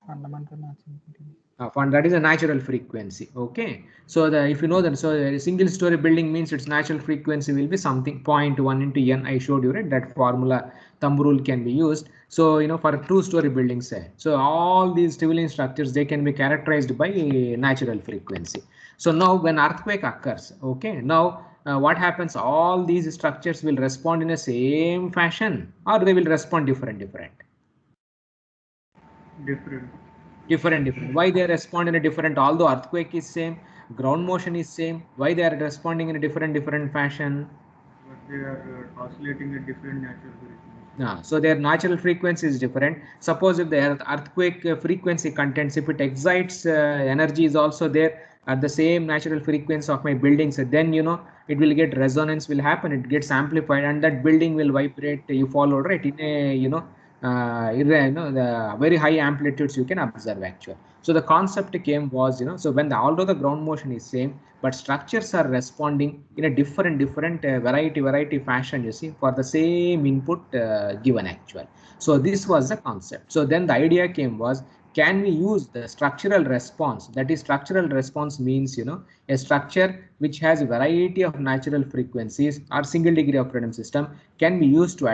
S5: fundamental matching.
S1: That is a natural frequency. Okay, so if you know that, so a single story building means its natural frequency will be something 0.1 into n. I showed you, right? That formula, thumb rule can be used. So, you know, for 2-story buildings, say, so all these civil structures, they can be characterized by natural frequency. So now when earthquake occurs, okay, now what happens? All these structures will respond in the same fashion, or they will respond different. Different. Why they respond in a different? Although earthquake is same, ground motion is same. Why they are responding in a different fashion?
S4: But they are oscillating at different natural frequencies.
S1: So their natural frequency is different. Suppose if the earthquake frequency contents, if it excites energy is also there at the same natural frequency of my buildings, then, you know, it will get resonance will happen. It gets amplified, and that building will vibrate. You follow, right? In a, you know, the very high amplitudes you can observe actually. So the concept came was, you know, so when although the ground motion is same, but structures are responding in a different variety fashion, you see, for the same input given actually. So this was the concept. So then the idea came was, can we use the structural response? That is, structural response means, you know, a structure which has a variety of natural frequencies or single degree of freedom system can be used to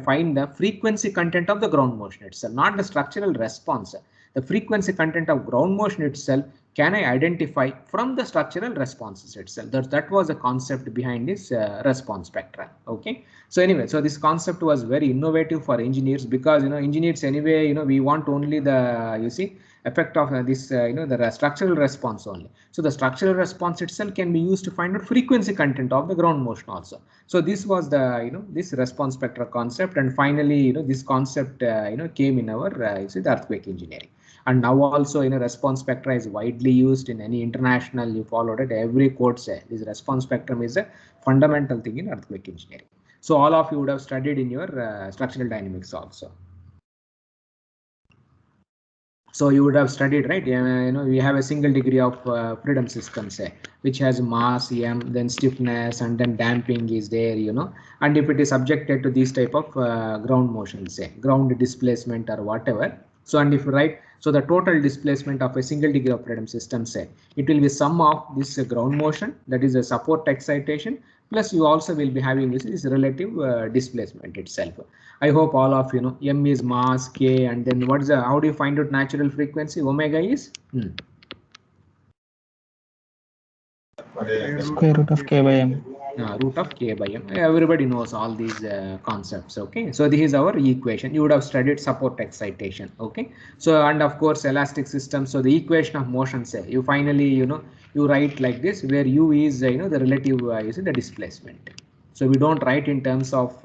S1: find the frequency content of the ground motion itself, not the structural response. The frequency content of ground motion itself can I identify from the structural responses itself? That was the concept behind this response spectra. Okay. So anyway, so this concept was very innovative for engineers, because engineers anyway, we want only the effect of this the structural response only. So the structural response itself can be used to find out frequency content of the ground motion also. So this was the this response spectra concept, and finally this concept came in our the earthquake engineering. And now also response spectra is widely used in any international, you followed it, every code say this response spectrum is a fundamental thing in earthquake engineering. So all of you would have studied in your structural dynamics also. So you would have studied, right? We have a single degree of freedom system, say, which has mass m, then stiffness, and then damping is there, and if it is subjected to these type of ground motion, say ground displacement or whatever. So and if you write, so the total displacement of a single degree of freedom system, say, it will be sum of this ground motion, that is a support excitation, plus you also will be having this relative displacement itself. I hope all of you know m is mass, k, and then what is the, how do you find out natural frequency? Omega is
S5: Square root of k by m.
S1: Root of k by m. Everybody knows all these concepts. Okay, so this is our equation. You would have studied support excitation. Okay, so and of course elastic system. So the equation of motion, say you finally you write like this, where u is the relative the displacement. So we don't write in terms of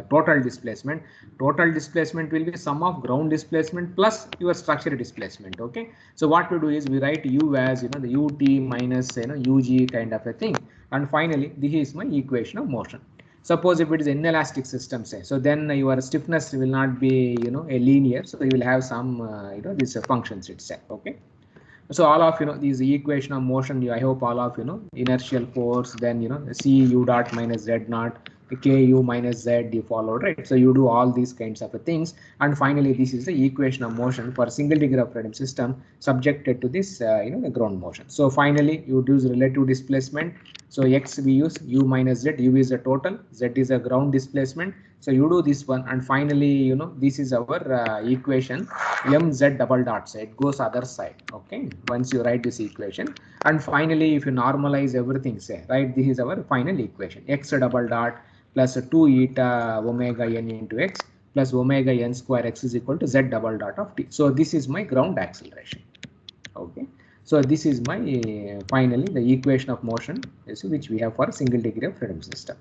S1: total displacement. Total displacement will be sum of ground displacement plus your structure displacement. Okay, so what we do is we write u as the ut minus ug kind of a thing. And finally, this is my equation of motion. Suppose if it is inelastic system, say, so then your stiffness will not be a linear, so you will have some these functions itself. Okay, so all of these equation of motion, I hope all of inertial force, then c u dot minus z naught, ku minus z, you followed, right? So you do all these kinds of things, and finally this is the equation of motion for single degree of freedom system subjected to this the ground motion. So finally you use relative displacement. So x we use u minus z, u is the total, z is a ground displacement. So you do this one, and finally this is our equation mz double dot. So it goes other side. Okay, once you write this equation, and finally if you normalize everything, say, right, this is our final equation, x double dot plus 2 eta omega n into x plus omega n square x is equal to z double dot of t. So this is my ground acceleration. Okay, so this is my finally the equation of motion, which we have for a single degree of freedom system,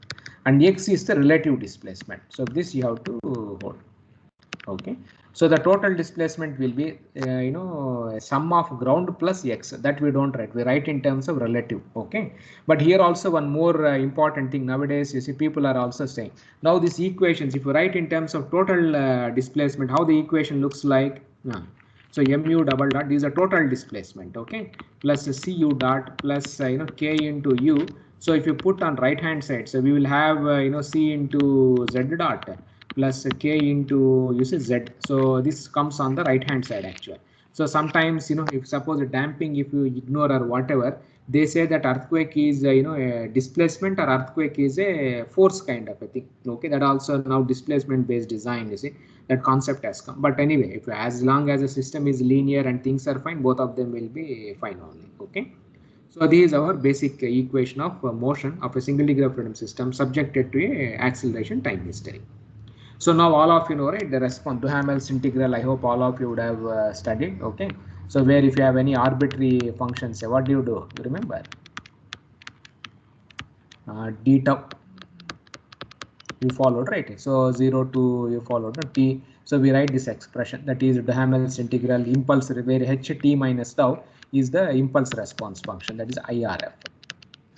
S1: and x is the relative displacement. So this you have to hold. Okay, so the total displacement will be sum of ground plus x. That we don't write, we write in terms of relative. Okay, but here also one more important thing nowadays, you see, people are also saying now these equations, if you write in terms of total displacement, how the equation looks like. So mu double dot, this is a total displacement, okay, plus cu dot plus k into u. So if you put on right hand side, so we will have c into z dot plus k into z. So this comes on the right hand side actually. So sometimes if suppose a damping, if you ignore or whatever, they say that earthquake is a displacement, or earthquake is a force kind of a thing. Okay, that also now displacement based design, you see, that concept has come. But anyway, if as long as the system is linear and things are fine, both of them will be fine only. Okay, so this is our basic equation of motion of a single degree of freedom system subjected to a acceleration time history. So now all of right, the response Duhamel's integral, I hope all of you would have studied. Okay, so where if you have any arbitrary functions, say, what do? You remember d tau you followed, right? So 0 to you followed t. So we write this expression, that is Duhamel's integral impulse, where ht minus tau is the impulse response function, that is IRF.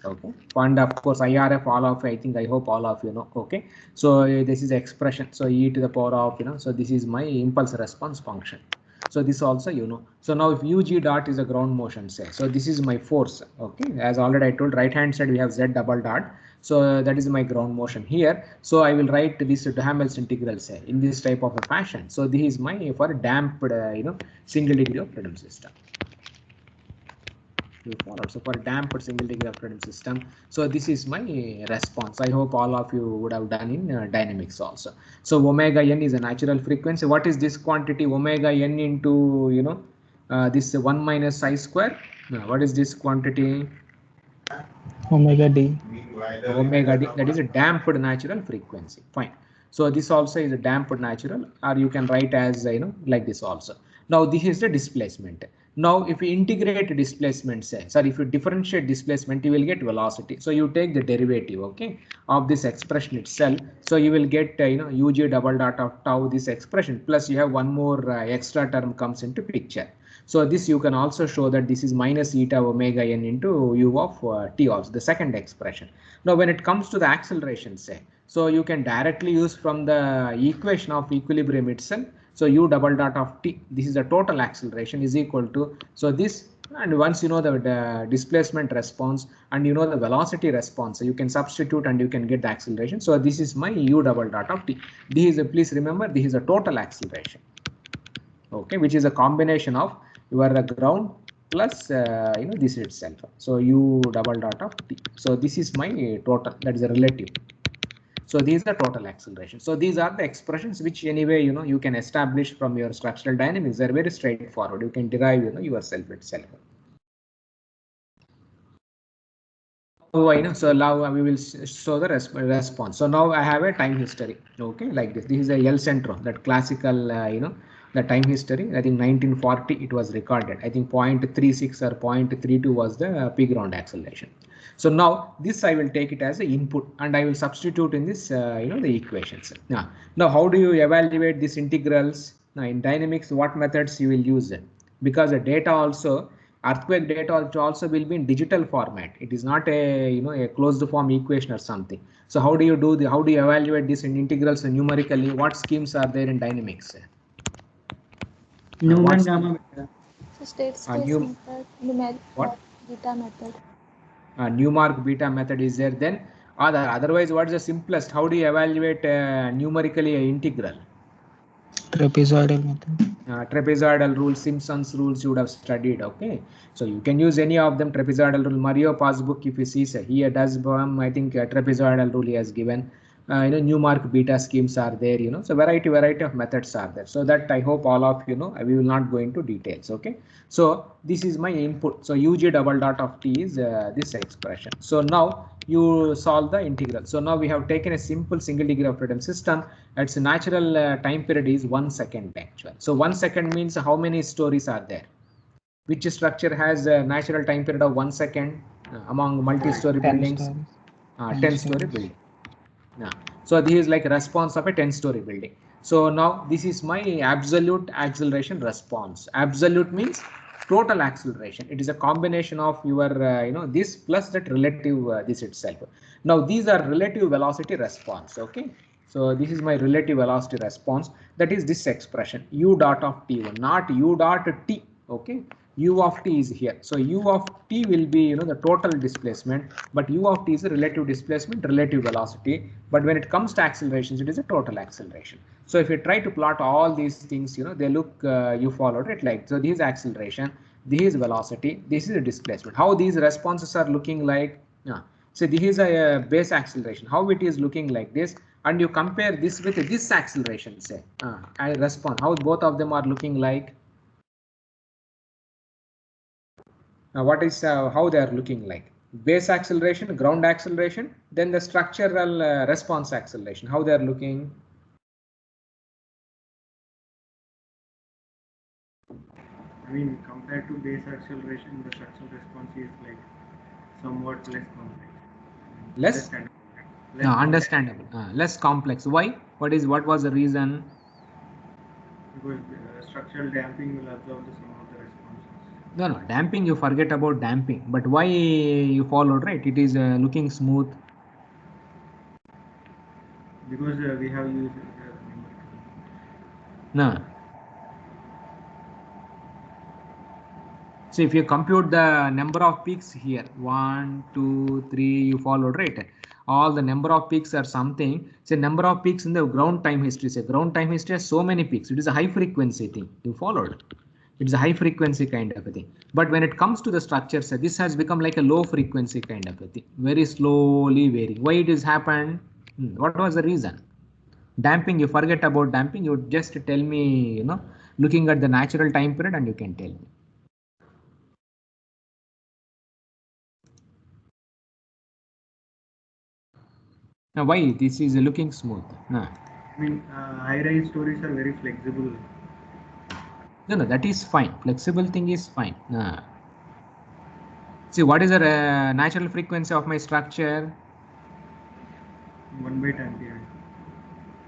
S1: Okay, and of course IRF, all of I hope all of you know. Okay, so this is expression, so e to the power of so this is my impulse response function. So this also So now if ug dot is a ground motion, say, so this is my force. Okay, as already I told, right hand side we have z double dot, so that is my ground motion here. So I will write this Duhamel's integral, say, in this type of a fashion. So this is my for a damped single degree of freedom system. You follow. So for damped single degree of freedom system, so this is my response. I hope all of you would have done in dynamics also. So omega n is a natural frequency. What is this quantity? Omega n into this 1 minus I square. Now, what is this quantity?
S5: Omega d.
S1: Omega d, that is a damped natural frequency. Fine. So this also is a damped natural, or you can write as like this also. Now this is the displacement. Now if you integrate displacement, say, sorry, if you differentiate displacement, you will get velocity. So you take the derivative, okay, of this expression itself. So you will get UG double dot of tau, this expression, plus you have one more extra term comes into picture. So this you can also show that this is minus eta omega n into u of t also, the second expression. Now when it comes to the acceleration, say, so you can directly use from the equation of equilibrium itself. So u double dot of t, this is the total acceleration, is equal to, so this, and once you know the displacement response and you know the velocity response, so you can substitute and you can get the acceleration. So this is my u double dot of t. This is please remember, this is a total acceleration, okay, which is a combination of your ground plus this itself. So u double dot of t. So this is my total, that is a relative. So these are total acceleration. So these are the expressions which anyway you can establish from your structural dynamics. They are very straightforward. You can derive yourself itself. So now we will show the response. So now I have a time history, okay, like this. This is a El Centro, that classical the time history. I think 1940 it was recorded. I think 0.36 or 0.32 was the peak ground acceleration. So now this I will take it as an input and I will substitute in this the equations. Now how do you evaluate these integrals? Now in dynamics, what methods you will use? Because the data also, earthquake data also will be in digital format. It is not a a closed form equation or something. So how do you evaluate this in integrals numerically? What schemes are there in dynamics?
S2: Newman gamma beta.
S3: So state space
S1: New-
S3: method, numeric
S1: What?
S3: beta method.
S1: Newmark beta method is there. Then otherwise, what is the simplest? How do you evaluate numerically an integral?
S5: Trapezoidal method.
S1: Trapezoidal rule, Simpson's rules you would have studied, okay? So you can use any of them. Trapezoidal rule, Mario Passbook, if you see, here does I think trapezoidal rule he has given. Newmark beta schemes are there, so variety of methods are there. So that I hope all of we will not go into details, okay? So this is my input. So UG double dot of t is this expression. So now you solve the integral. So now we have taken a simple single degree of freedom system. Its natural time period is 1 second actually. So 1 second means how many stories are there? Which structure has a natural time period of 1 second among multi-story
S5: 10
S1: buildings?
S5: stories.
S1: 10-story building. So this is like a response of a 10-story building. So now this is my absolute acceleration response. Absolute means total acceleration. It is a combination of your this plus that relative this itself. Now these are relative velocity response, okay? So this is my relative velocity response, that is this expression u dot of t1, not u dot t, okay? U of t is here. So u of t will be the total displacement, but u of t is a relative displacement, relative velocity. But when it comes to accelerations, it is a total acceleration. So if you try to plot all these things, they look you followed it like so. This is acceleration, this is velocity, this is a displacement. How these responses are looking like? So this is a base acceleration. How it is looking like this, and you compare this with this acceleration. Say I respond. How both of them are looking like? What is how they are looking like? Base acceleration, ground acceleration, then the structural response acceleration. How they are looking?
S4: I mean, compared to base acceleration, the structural response is like somewhat less complex.
S1: Less? Understandable. Less complex. Why? What was the reason?
S4: Because structural damping will absorb the sum of the responses.
S1: No, damping, you forget about damping. But why you followed, right? It is looking smooth.
S4: Because we have used
S1: No. So if you compute the number of peaks here, 1, 2, 3, you followed, right? All the number of peaks are something. Say number of peaks in the ground time history. Say ground time history has so many peaks. It is a high frequency thing. You followed. It's a high frequency kind of a thing. But when it comes to the structure, say this has become like a low frequency kind of a thing. Very slowly varying. Why it has happened? What was the reason? Damping, you forget about damping. You just tell me, looking at the natural time period and you can tell me. Now, why this is looking smooth? No,
S4: I mean, high-rise stories are very flexible.
S1: no, that is fine. Flexible thing is fine. No. See, what is the natural frequency of my structure?
S4: 1 by 10 period.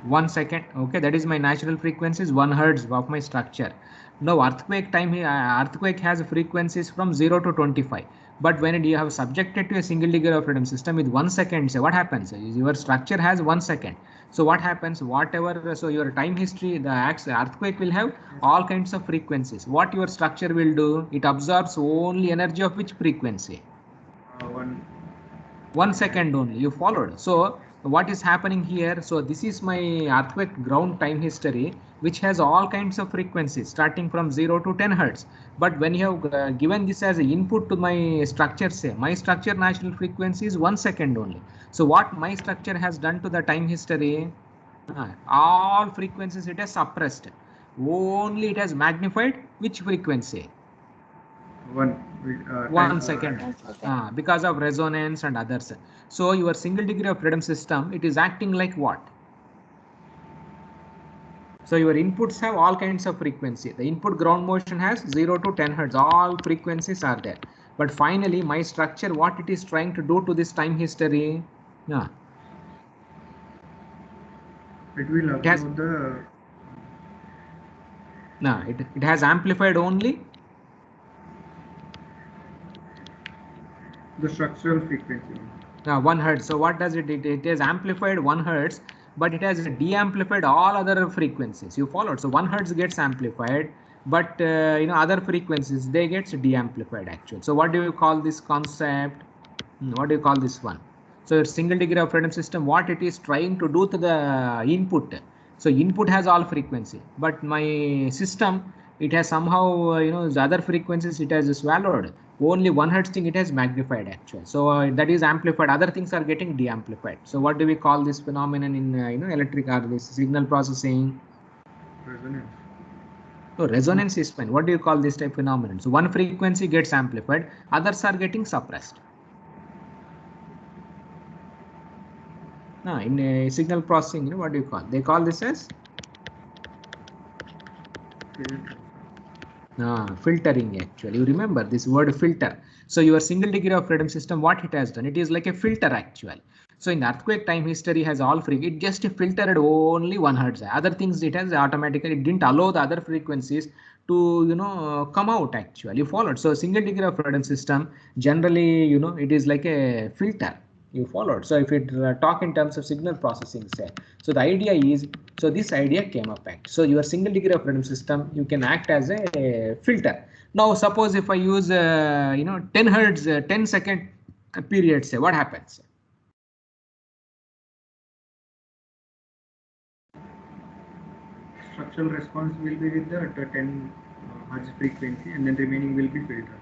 S1: 1 second. Okay, that is my natural frequency is 1 hertz of my structure. Now earthquake time, earthquake has frequencies from 0 to 25. But when you have subjected to a single degree of freedom system with 1 second, so what happens? Your structure has 1 second. So what happens? Whatever, so your time history, the earthquake will have all kinds of frequencies. What your structure will do? It absorbs only energy of which frequency? 1 second only. You followed. So what is happening here? So this is my earthquake ground time history, which has all kinds of frequencies starting from 0 to 10 hertz. But when you have given this as an input to my structure, say my structure natural frequency is 1 second only. So what my structure has done to the time history? All frequencies it has suppressed. Only it has magnified which frequency? 1 second. Because of resonance and others. So your single degree of freedom system, it is acting like what? So your inputs have all kinds of frequency. The input ground motion has 0 to 10 hertz. All frequencies are there. But finally, my structure, what it is trying to do to this time history? Yeah.
S4: It will upload the.
S1: No, it has amplified only
S4: the structural frequency.
S1: 1 hertz. So what does it? It has amplified 1 hertz, but it has de-amplified all other frequencies. You followed. So 1 hertz gets amplified, but other frequencies they gets de-amplified actually. So what do you call this concept? What do you call this one? So your single degree of freedom system, what it is trying to do to the input. So input has all frequency, but my system, it has somehow the other frequencies it has swallowed. Only 1 hertz thing it has magnified actually. So that is amplified. Other things are getting de-amplified. So what do we call this phenomenon in electric or this signal processing?
S4: Resonance.
S1: So resonance is fine. What do you call this type of phenomenon? So one frequency gets amplified, others are getting suppressed. In signal processing, what do you call? They call this as filtering actually. You remember this word filter. So your single degree of freedom system, what it has done? It is like a filter actually. So in earthquake time history has all free. It just filtered only 1 hertz. Other things it has automatically. It didn't allow the other frequencies to come out actually. You followed. So single degree of freedom system generally it is like a filter. You followed. So if it talk in terms of signal processing, say, so the idea is, so this idea came up act. So your single degree of freedom system, you can act as a filter. Now suppose if I use 10 hertz 10 second period, say, what happens?
S4: Structural response will be with the 10 hertz frequency, and then remaining will be filtered.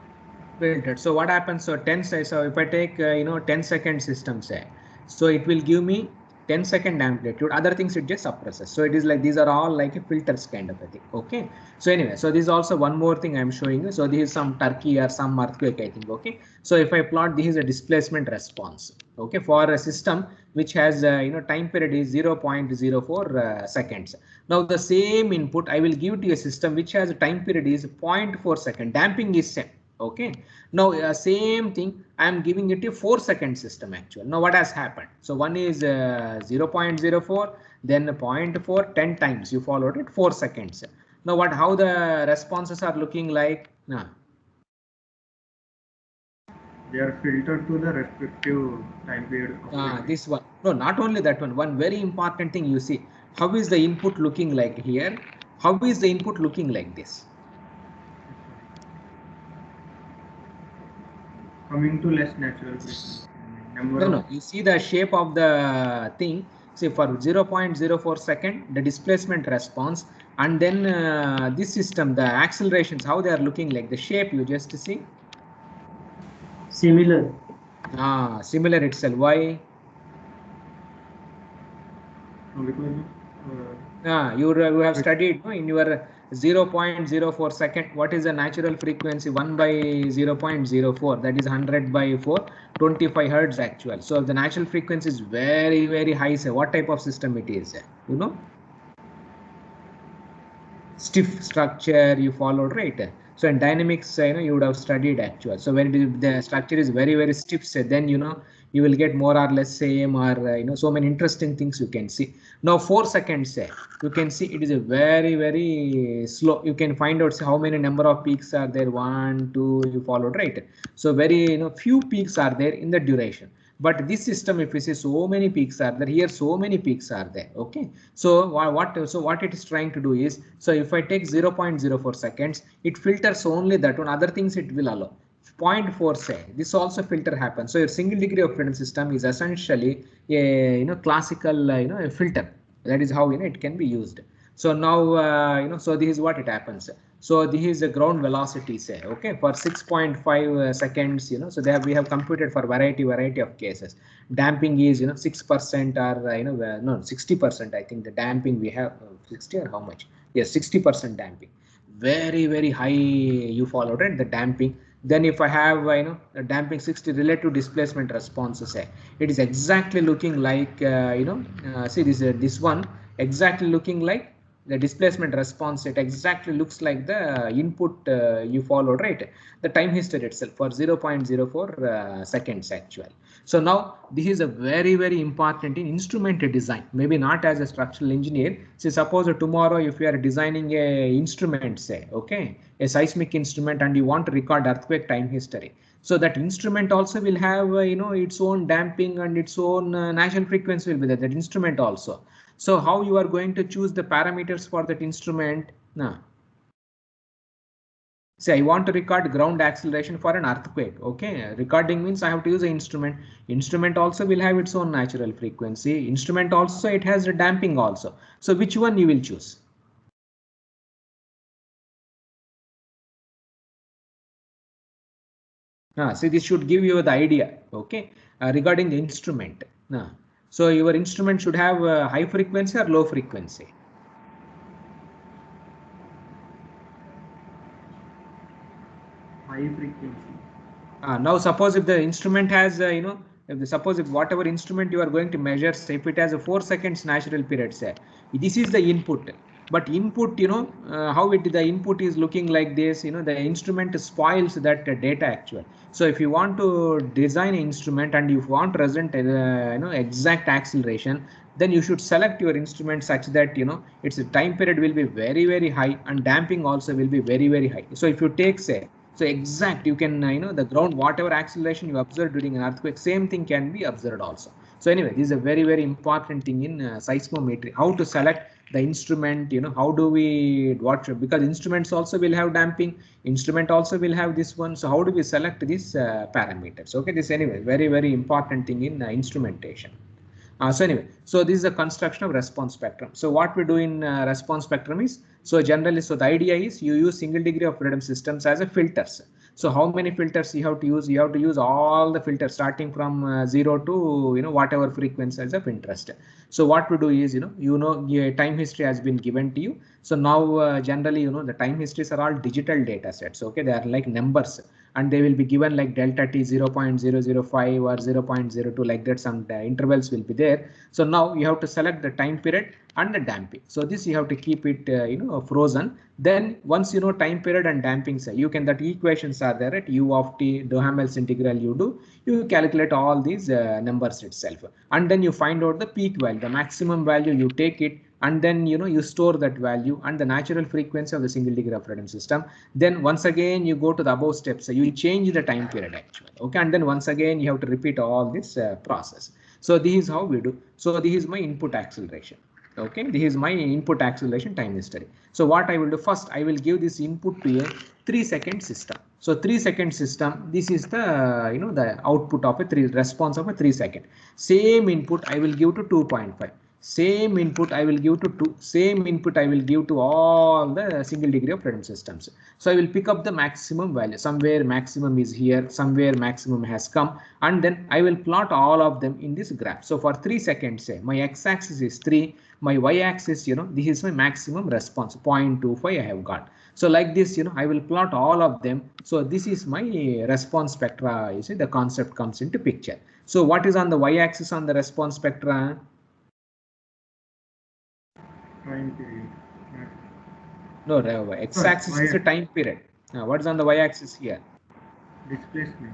S1: So what happens? So if I take 10 second system, say, so it will give me 10 second amplitude. Other things it just suppresses. So it is like these are all like a filters kind of a thing. Okay. So anyway, so this is also one more thing I'm showing you. So this is some Turkey or some earthquake, I think. Okay. So if I plot, this is a displacement response. Okay, for a system which has time period is 0.04 seconds. Now the same input I will give to a system which has a time period is 0.4 second. Damping is same. Okay, now same thing I am giving it a 4 second system actually. Now what has happened? So one is 0.04, then 0.4, 10 times you followed it 4 seconds. Now how the responses are looking like?
S4: They are filtered to the respective time period.
S1: This one. No, not only that one. One very important thing you see. How is the input looking like here? How is the input looking like this?
S4: Coming to less natural frequency.
S1: No. You see the shape of the thing. See, for 0.04 second, the displacement response, and then this system, the accelerations, how they are looking like. The shape you just see.
S6: Similar.
S1: Similar itself. Why?
S4: Because
S1: you have studied in your 0.04 second. What is the natural frequency? 1 by 0.04, that is 100 by 4, 25 hertz actual. So the natural frequency is very, very high. So what type of system it is? You know, stiff structure you followed, right? So in dynamics, you would have studied actual. So when the structure is very, very stiff, then you will get more or less same, or so many interesting things you can see. Now 4 seconds, you can see it is a very, very slow. You can find out how many number of peaks are there. 1, 2, you followed, right? So very few peaks are there in the duration. But this system, if we say so many peaks are there, here so many peaks are there. Okay. So what it is trying to do is, so if I take 0.04 seconds, it filters only that one. Other things it will allow. 0.4 say this also filter happens. So your single degree of freedom system is essentially a classical a filter. That is how it can be used. So now so this is what it happens. So this is the ground velocity, say, okay, for 6.5 seconds, so we have computed for variety of cases. Damping is 6% or no 60%. I think the damping we have 60 or how much? Yes, 60% damping. Very, very high you followed, right? The damping. Then if I have a damping 60 relative displacement responses, it is exactly looking like see this one exactly looking like the displacement response. It exactly looks like the input you followed, right? The time history itself for 0.04 seconds actual. So now this is a very, very important in instrument design, maybe not as a structural engineer. Say suppose tomorrow if you are designing a instrument, say, okay, a seismic instrument, and you want to record earthquake time history. So that instrument also will have its own damping and its own natural frequency will be there, that instrument also. So how you are going to choose the parameters for that instrument? Now, say I want to record ground acceleration for an earthquake. Okay, recording means I have to use an instrument. Instrument also will have its own natural frequency. Instrument also it has a damping also. So which one you will choose? See, this should give you the idea, okay, regarding the instrument. So your instrument should have high frequency or low frequency.
S4: High frequency.
S1: Now suppose if the instrument has suppose if whatever instrument you are going to measure, say if it has a 4 seconds natural period, say this is the input, but input how the input is looking like this, the instrument spoils that data actually. So if you want to design an instrument and you want to present exact acceleration, then you should select your instrument such that its time period will be very, very high and damping also will be very, very high. So if you take, say, so exact, you can the ground whatever acceleration you observe during an earthquake, same thing can be observed also. So anyway, this is a very, very important thing in seismometry, how to select the instrument, how do we watch, because instruments also will have damping, instrument also will have this one. So how do we select these parameters? Okay, this anyway very, very important thing in instrumentation. So anyway, so this is the construction of response spectrum. So what we do in response spectrum is, so generally, so the idea is you use single degree of freedom systems as a filters. So how many filters you have to use? You have to use all the filters starting from 0 to whatever frequency is of interest. So what we do is your time history has been given to you. So now generally the time histories are all digital data sets. Okay, they are like numbers, and they will be given like delta t 0.005 or 0.02, like that. Some intervals will be there. So now you have to select the time period and the damping. So this you have to keep it frozen. Then once time period and damping, say you can, that equations are there at u of t Duhamel's integral you calculate all these numbers itself, and then you find out the peak value, the maximum value, you take it, and then you store that value and the natural frequency of the single degree of freedom system. Then once again you go to the above steps, so you change the time period actually. Okay, and then once again you have to repeat all this process. So this is how we do. So this is my input acceleration. Okay, this is my input acceleration time history. So what I will do first, I will give this input to a 3-second system. So 3-second system, this is the the output of a response of a 3 second. Same input I will give to 2.5. same input I will give to same input I will give to all the single degree of freedom systems. So I will pick up the maximum value. Somewhere maximum is here, somewhere maximum has come, and then I will plot all of them in this graph. So for 3 seconds, say my x-axis is 3, my y-axis, this is my maximum response, 0.25 I have got. So like this, I will plot all of them. So this is my response spectra. You see, the concept comes into picture. So what is on the y-axis on the response spectra?
S4: Time period.
S1: No, x-axis is a time period. Now, what is on the y-axis here?
S4: Displacement.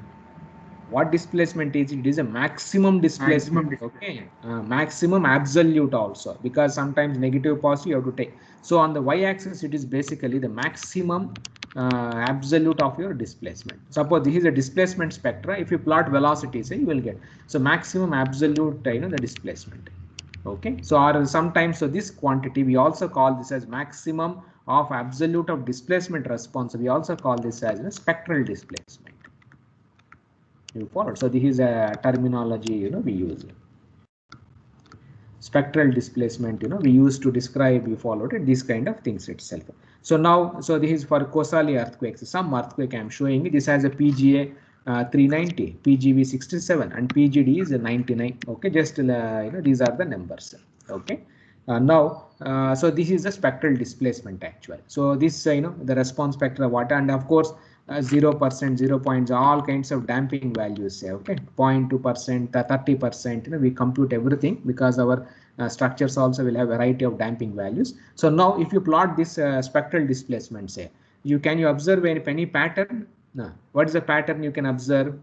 S1: What displacement is? It is a maximum displacement. Okay, maximum absolute also, because sometimes negative positive you have to take. So on the y-axis, it is basically the maximum absolute of your displacement. Suppose this is a displacement spectra. If you plot velocity, say you will get so maximum absolute, the displacement. Okay, so or sometimes so this quantity we also call this as maximum of absolute of displacement response. We also call this as spectral displacement. You follow? So this is a terminology we use. Spectral displacement we use to describe, you followed it, these kind of things itself. So now, so this is for Kosali earthquakes. Some earthquake I am showing you. This has a PGA 390, PGV 67, and PGD is 99. Okay, just these are the numbers. Okay, now so this is the spectral displacement actually. So this the response spectra what, and of course 0%, 0 points, all kinds of damping values say, okay, 0.2%, 30%, we compute everything because our structures also will have a variety of damping values. So now if you plot this spectral displacement, say, you observe any pattern? No. What is the pattern you can observe?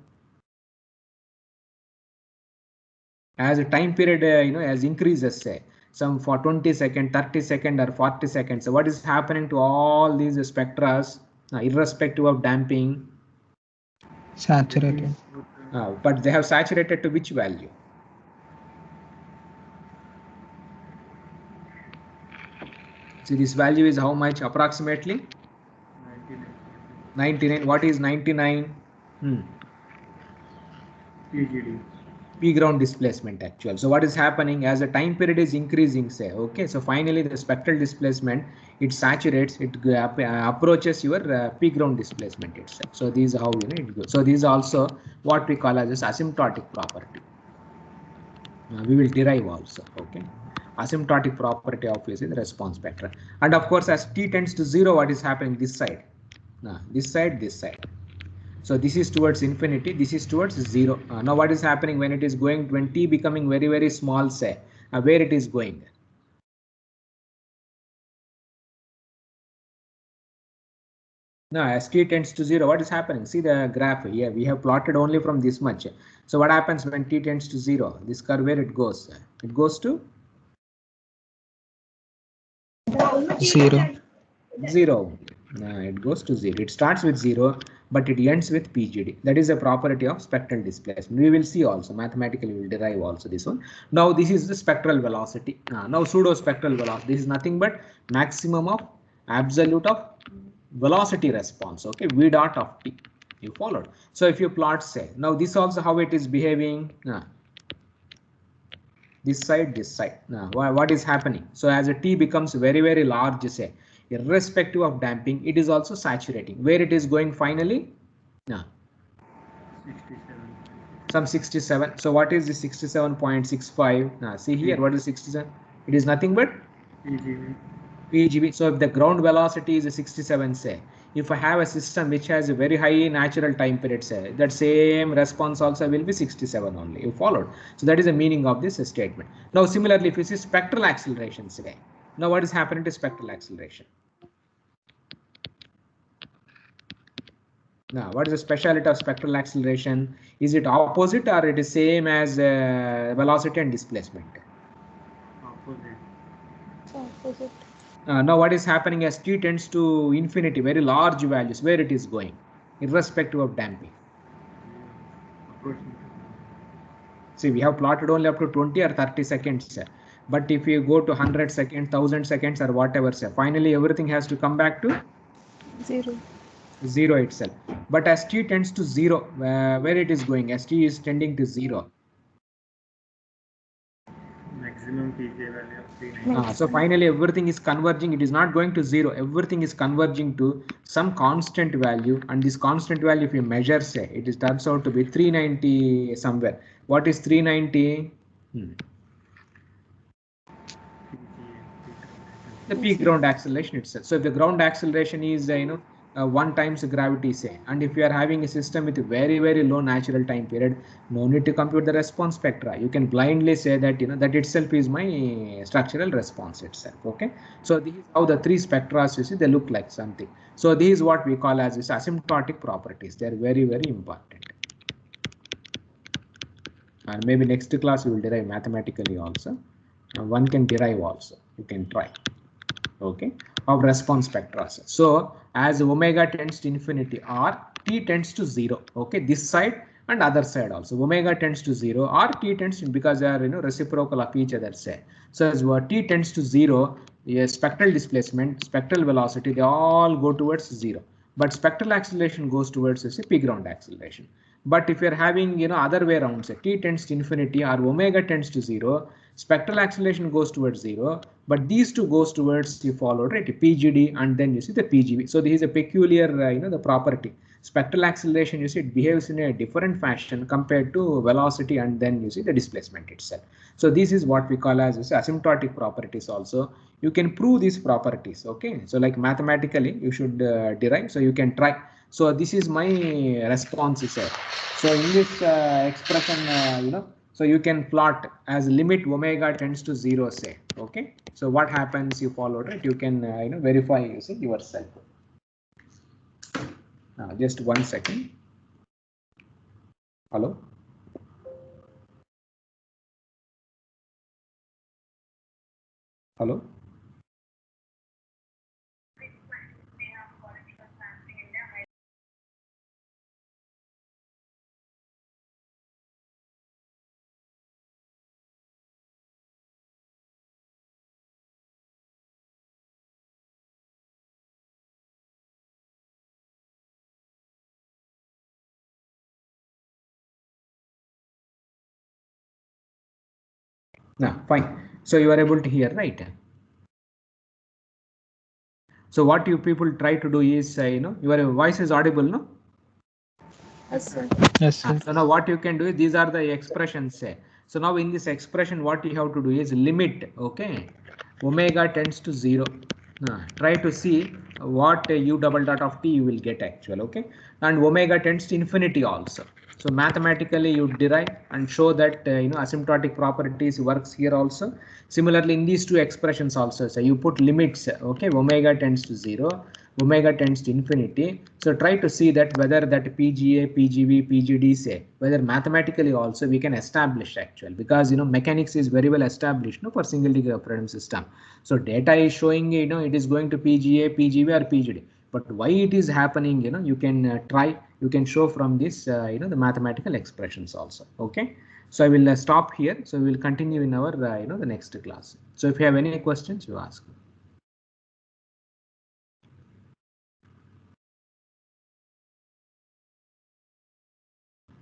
S1: As a time period, as increases, say, some for 20 seconds, 30 seconds, or 40 seconds. So what is happening to all these spectra, irrespective of damping?
S5: Saturated.
S1: But they have saturated to which value? See, this value is how much approximately? 99. What is 99?
S4: PGD.
S1: P ground displacement actual. So what is happening as the time period is increasing, say, okay, so finally the spectral displacement, it saturates, it approaches your P ground displacement itself. So this is how it goes. So this is also what we call as this asymptotic property. We will derive also, okay. Asymptotic property of the response spectra. And of course, as t tends to 0, what is happening this side? This side, this side. So this is towards infinity, this is towards 0. Now what is happening when it is going, when t becoming very, very small, say, where it is going? Now as t tends to 0, what is happening? See the graph here, we have plotted only from this much. So what happens when t tends to 0? This curve, where it goes? It goes to
S5: 0.
S1: 0. It goes to 0. It starts with 0, but it ends with PGD. That is a property of spectral displacement. We will see also mathematically, we will derive also this one. Now this is the spectral velocity. Now pseudo spectral velocity. This is nothing but maximum of absolute of velocity response. Okay, v dot of t. You followed. So if you plot, say, now this also how it is behaving. This side, this side. Now what is happening? So as a t becomes very, very large, say, irrespective of damping, it is also saturating. Where it is going finally?
S4: 67.
S1: Some 67. So what is the 67.65? See here, what is 67? It is nothing but PGV. So if the ground velocity is 67, say, if I have a system which has a very high natural time period, say, that same response also will be 67 only. You followed. So that is the meaning of this statement. Now similarly, if you see spectral acceleration, say, now what is happening to spectral acceleration? Now what is the speciality of spectral acceleration? Is it opposite or it is same as velocity and displacement?
S4: Opposite.
S3: Opposite.
S1: Now what is happening as t tends to infinity, very large values, where it is going, irrespective of damping? See, we have plotted only up to 20 or 30 seconds, but if you go to 100 seconds, 1000 seconds, or whatever, finally everything has to come back to 0 itself. But as t tends to 0, where it is going, as t is tending to 0.
S4: maximum PJ value of 390.
S1: So finally everything is converging. It is not going to 0. Everything is converging to some constant value, and this constant value, if you measure, say it is turns out to be 390 somewhere. What is 390? The peak ground acceleration itself. So if the ground acceleration is 1 times gravity, say, and if you are having a system with a very low natural time period, no need to compute the response spectra. You can blindly say that that itself is my structural response itself. Okay, so this is how the 3 spectra, you see, they look like something. So this is what we call as asymptotic properties. They are very important. And maybe next class we will derive mathematically also. One can derive also. You can try. Okay, of response spectra. So as omega tends to infinity or t tends to 0, okay, this side and other side also, omega tends to 0 or t tends to, because they are reciprocal of each other, say. So as t tends to 0, spectral displacement, spectral velocity, they all go towards 0, but spectral acceleration goes towards peak ground acceleration. But if you're having other way around, say t tends to infinity or omega tends to 0, spectral acceleration goes towards 0, but these two goes towards, you followed, right, PGD, and then you see the PGV. So this is a peculiar the property. Spectral acceleration, you see, it behaves in a different fashion compared to velocity, and then you see the displacement itself. So this is what we call as asymptotic properties also. You can prove these properties. Okay, so like mathematically you should derive, so you can try. So this is my response, sir. So in this expression, so you can plot as limit omega tends to 0, say. Okay, so what happens, you followed it, you can verify using yourself. Now just 1 second. Hello. Hello. Now fine. So you are able to hear, right? So what you people try to do is, your voice is audible, no?
S3: Yes, sir.
S5: Yes, sir.
S1: So now what you can do is, these are the expressions, say. So now in this expression, what you have to do is limit, okay, omega tends to 0. Try to see what u double dot of t you will get actual, okay, and omega tends to infinity also. So mathematically you derive and show that asymptotic properties works here also. Similarly in these two expressions also, so you put limits, okay, omega tends to 0, omega tends to infinity. So try to see that whether that PGA, PGV, PGD, say, whether mathematically also we can establish actual, because mechanics is very well established for single degree of freedom system. So data is showing it is going to PGA, PGV or PGD. But why it is happening, you can try, you can show from this, the mathematical expressions also. Okay, so I will stop here. So we will continue in our, the next class. So if you have any questions, you ask.